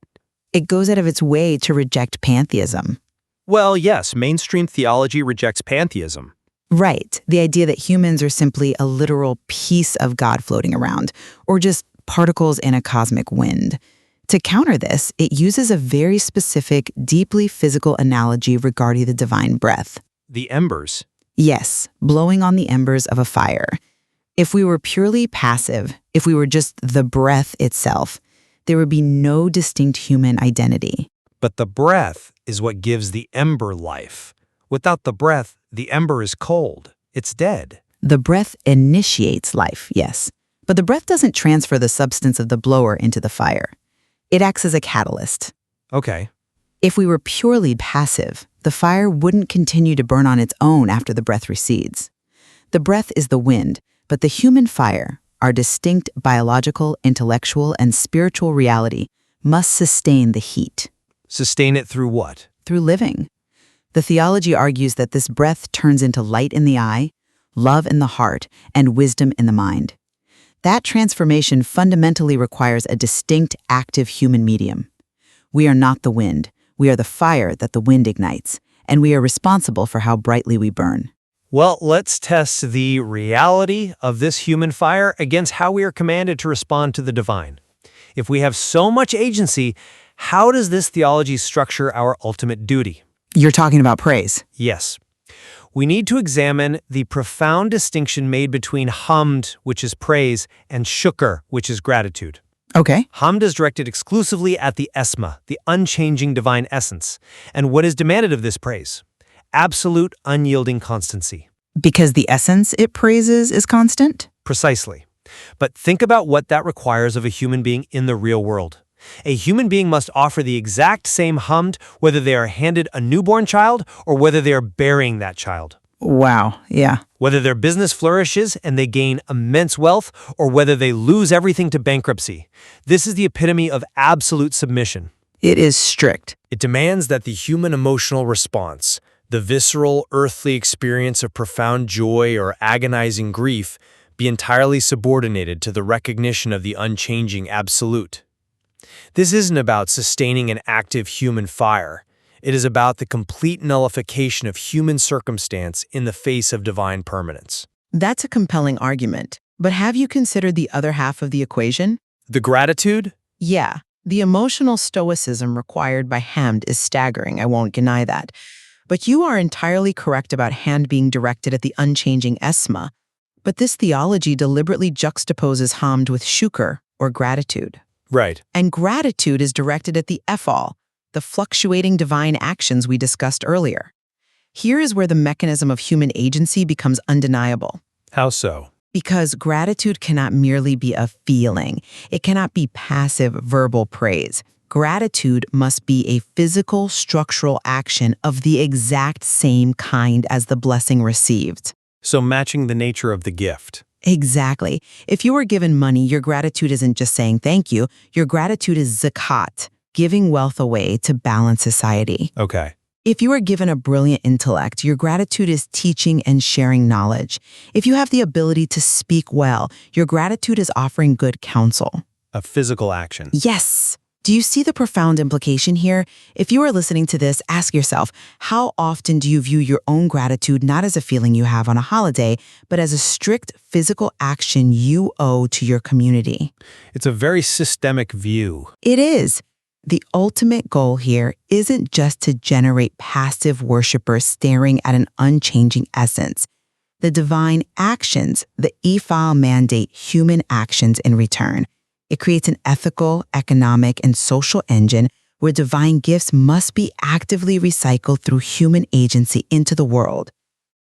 It goes out of its way to reject pantheism. Well, yes, mainstream theology rejects pantheism. Right, the idea that humans are simply a literal piece of God floating around, or just particles in a cosmic wind. To counter this, it uses a very specific, deeply physical analogy regarding the divine breath. The embers? Yes, blowing on the embers of a fire. If we were purely passive, if we were just the breath itself, there would be no distinct human identity. But the breath is what gives the ember life. Without the breath, the ember is cold. It's dead. The breath initiates life, yes, but the breath doesn't transfer the substance of the blower into the fire. It acts as a catalyst. Okay. If we were purely passive, the fire wouldn't continue to burn on its own after the breath recedes. The breath is the wind, but the human fire, our distinct biological, intellectual, and spiritual reality, must sustain the heat. Sustain it through what? Through living. The theology argues that this breath turns into light in the eye, love in the heart, and wisdom in the mind. That transformation fundamentally requires a distinct, active human medium. We are not the wind. We are the fire that the wind ignites, and we are responsible for how brightly we burn. Well, let's test the reality of this human fire against how we are commanded to respond to the divine. If we have so much agency, how does this theology structure our ultimate duty? You're talking about praise. Yes. We need to examine the profound distinction made between hamd, which is praise, and shukr, which is gratitude. Okay. Hamd is directed exclusively at the Esma, the unchanging divine essence, and what is demanded of this praise? Absolute, unyielding constancy. Because the essence it praises is constant? Precisely. But think about what that requires of a human being in the real world. A human being must offer the exact same hamd whether they are handed a newborn child or whether they are burying that child. Wow, yeah. Whether their business flourishes and they gain immense wealth or whether they lose everything to bankruptcy. This is the epitome of absolute submission. It is strict. It demands that the human emotional response, the visceral, earthly experience of profound joy or agonizing grief, be entirely subordinated to the recognition of the unchanging absolute. This isn't about sustaining an active human fire. It is about the complete nullification of human circumstance in the face of divine permanence. That's a compelling argument. But have you considered the other half of the equation? The gratitude? Yeah. The emotional stoicism required by hamd is staggering, I won't deny that. But you are entirely correct about hand being directed at the unchanging esma. But this theology deliberately juxtaposes hamd with shukr, or gratitude. Right. And gratitude is directed at the efal, the fluctuating divine actions we discussed earlier. Here is where the mechanism of human agency becomes undeniable. How so? Because gratitude cannot merely be a feeling. It cannot be passive verbal praise. Gratitude must be a physical, structural action of the exact same kind as the blessing received. So matching the nature of the gift. Exactly. If you were given money, your gratitude isn't just saying thank you. Your gratitude is zakat, giving wealth away to balance society. Okay. If you are given a brilliant intellect, your gratitude is teaching and sharing knowledge. If you have the ability to speak well, your gratitude is offering good counsel. A physical action. Yes. Do you see the profound implication here? If you are listening to this, ask yourself, how often do you view your own gratitude not as a feeling you have on a holiday, but as a strict physical action you owe to your community? It's a very systemic view. It is. The ultimate goal here isn't just to generate passive worshipers staring at an unchanging essence. The divine actions, the EFAL mandate human actions in return. It creates an ethical, economic, and social engine where divine gifts must be actively recycled through human agency into the world.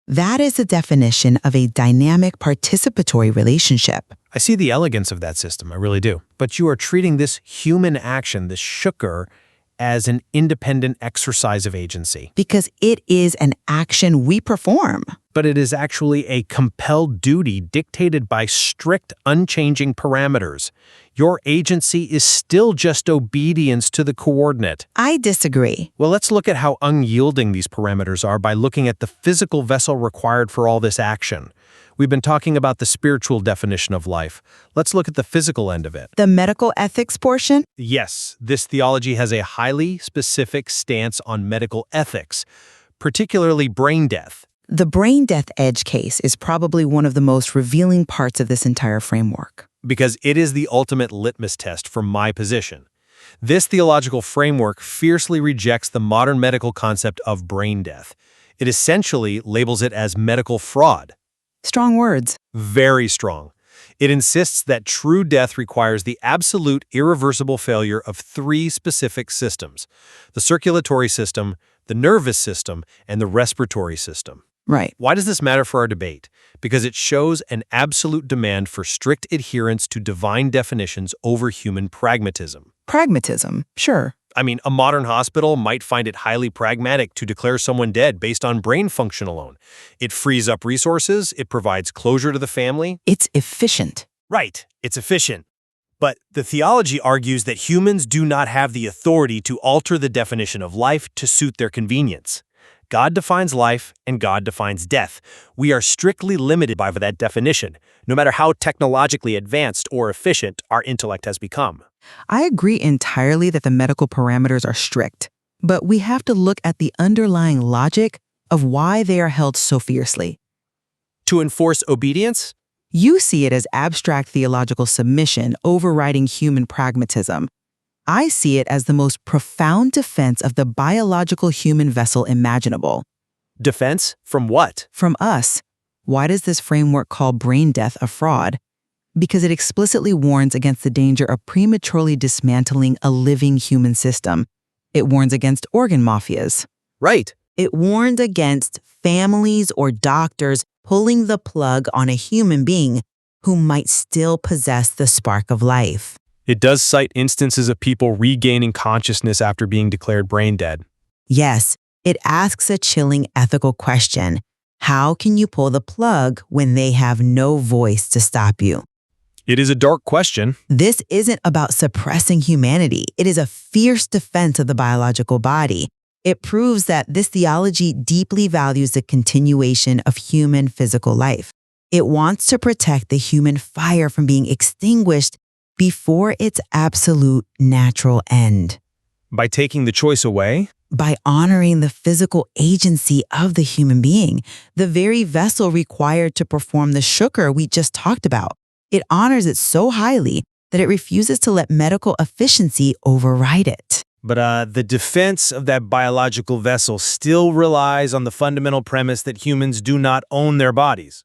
That is the definition of a dynamic participatory relationship. I see the elegance of that system, I really do. But you are treating this human action, this shukr, as an independent exercise of agency. Because it is an action we perform. But it is actually a compelled duty dictated by strict, unchanging parameters. Your agency is still just obedience to the coordinate. I disagree. Well, let's look at how unyielding these parameters are by looking at the physical vessel required for all this action. We've been talking about the spiritual definition of life. Let's look at the physical end of it. The medical ethics portion? Yes, this theology has a highly specific stance on medical ethics, particularly brain death. The brain death edge case is probably one of the most revealing parts of this entire framework. Because it is the ultimate litmus test for my position. This theological framework fiercely rejects the modern medical concept of brain death. It essentially labels it as medical fraud. Strong words. Very strong. It insists that true death requires the absolute irreversible failure of three specific systems: the circulatory system, the nervous system, and the respiratory system. Right. Why does this matter for our debate? Because it shows an absolute demand for strict adherence to divine definitions over human pragmatism. Pragmatism, sure. I mean, a modern hospital might find it highly pragmatic to declare someone dead based on brain function alone. It frees up resources, it provides closure to the family. It's efficient. Right, it's efficient. But the theology argues that humans do not have the authority to alter the definition of life to suit their convenience. God defines life and God defines death. We are strictly limited by that definition, no matter how technologically advanced or efficient our intellect has become. I agree entirely that the medical parameters are strict, but we have to look at the underlying logic of why they are held so fiercely. To enforce obedience? You see it as abstract theological submission overriding human pragmatism. I see it as the most profound defense of the biological human vessel imaginable. Defense? From what? From us. Why does this framework call brain death a fraud? Because it explicitly warns against the danger of prematurely dismantling a living human system. It warns against organ mafias. Right. It warns against families or doctors pulling the plug on a human being who might still possess the spark of life. It does cite instances of people regaining consciousness after being declared brain dead. Yes, it asks a chilling ethical question. How can you pull the plug when they have no voice to stop you? It is a dark question. This isn't about suppressing humanity. It is a fierce defense of the biological body. It proves that this theology deeply values the continuation of human physical life. It wants to protect the human fire from being extinguished before its absolute natural end. By taking the choice away? By honoring the physical agency of the human being, the very vessel required to perform the shukr we just talked about. It honors it so highly that it refuses to let medical efficiency override it. But the defense of that biological vessel still relies on the fundamental premise that humans do not own their bodies.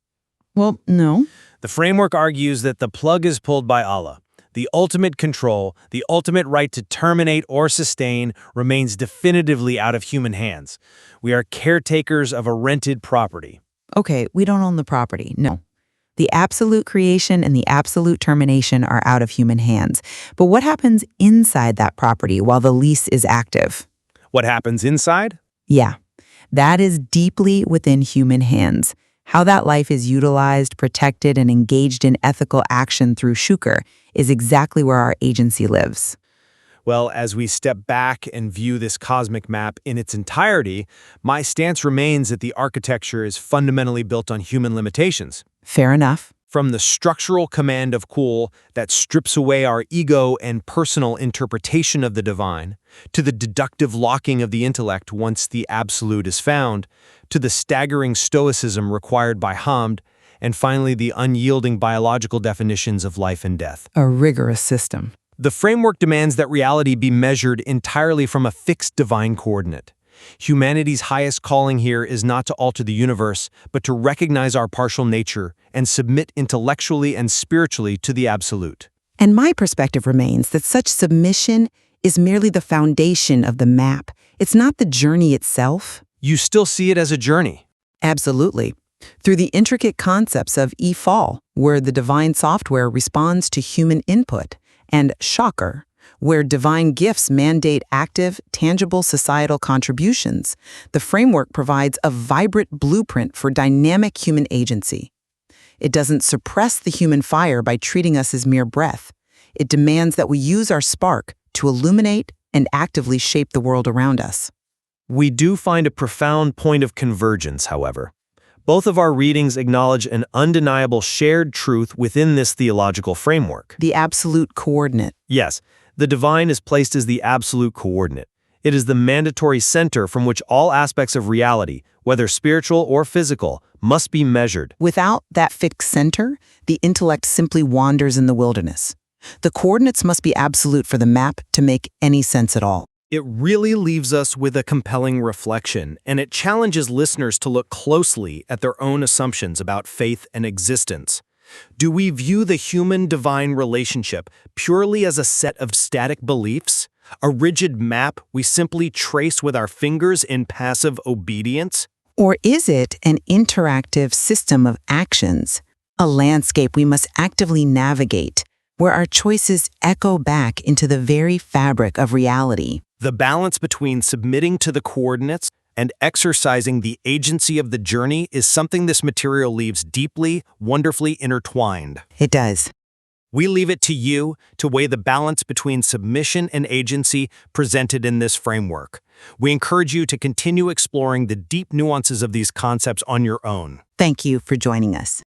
Well, no. The framework argues that the plug is pulled by Allah. The ultimate control, the ultimate right to terminate or sustain, remains definitively out of human hands. We are caretakers of a rented property. Okay, we don't own the property, no. The absolute creation and the absolute termination are out of human hands. But what happens inside that property while the lease is active? What happens inside? Yeah, that is deeply within human hands. How that life is utilized, protected, and engaged in ethical action through shukr is exactly where our agency lives. Well, as we step back and view this cosmic map in its entirety, my stance remains that the architecture is fundamentally built on human limitations. Fair enough. From the structural command of kul that strips away our ego and personal interpretation of the divine, to the deductive locking of the intellect once the absolute is found, to the staggering stoicism required by Hamd, and finally the unyielding biological definitions of life and death. A rigorous system. The framework demands that reality be measured entirely from a fixed divine coordinate. Humanity's highest calling here is not to alter the universe, but to recognize our partial nature and submit intellectually and spiritually to the absolute. And my perspective remains that such submission is merely the foundation of the map. It's not the journey itself. You still see it as a journey. Absolutely. Through the intricate concepts of EH14, where the divine software responds to human input, and shocker, where divine gifts mandate active, tangible societal contributions, the framework provides a vibrant blueprint for dynamic human agency. It doesn't suppress the human fire by treating us as mere breath. It demands that we use our spark to illuminate and actively shape the world around us. We do find a profound point of convergence, however. Both of our readings acknowledge an undeniable shared truth within this theological framework. The absolute coordinate. Yes, the divine is placed as the absolute coordinate. It is the mandatory center from which all aspects of reality, whether spiritual or physical, must be measured. Without that fixed center, the intellect simply wanders in the wilderness. The coordinates must be absolute for the map to make any sense at all. It really leaves us with a compelling reflection, and it challenges listeners to look closely at their own assumptions about faith and existence. Do we view the human-divine relationship purely as a set of static beliefs, a rigid map we simply trace with our fingers in passive obedience? Or is it an interactive system of actions, a landscape we must actively navigate, where our choices echo back into the very fabric of reality? The balance between submitting to the coordinates and exercising the agency of the journey is something this material leaves deeply, wonderfully intertwined. It does. We leave it to you to weigh the balance between submission and agency presented in this framework. We encourage you to continue exploring the deep nuances of these concepts on your own. Thank you for joining us.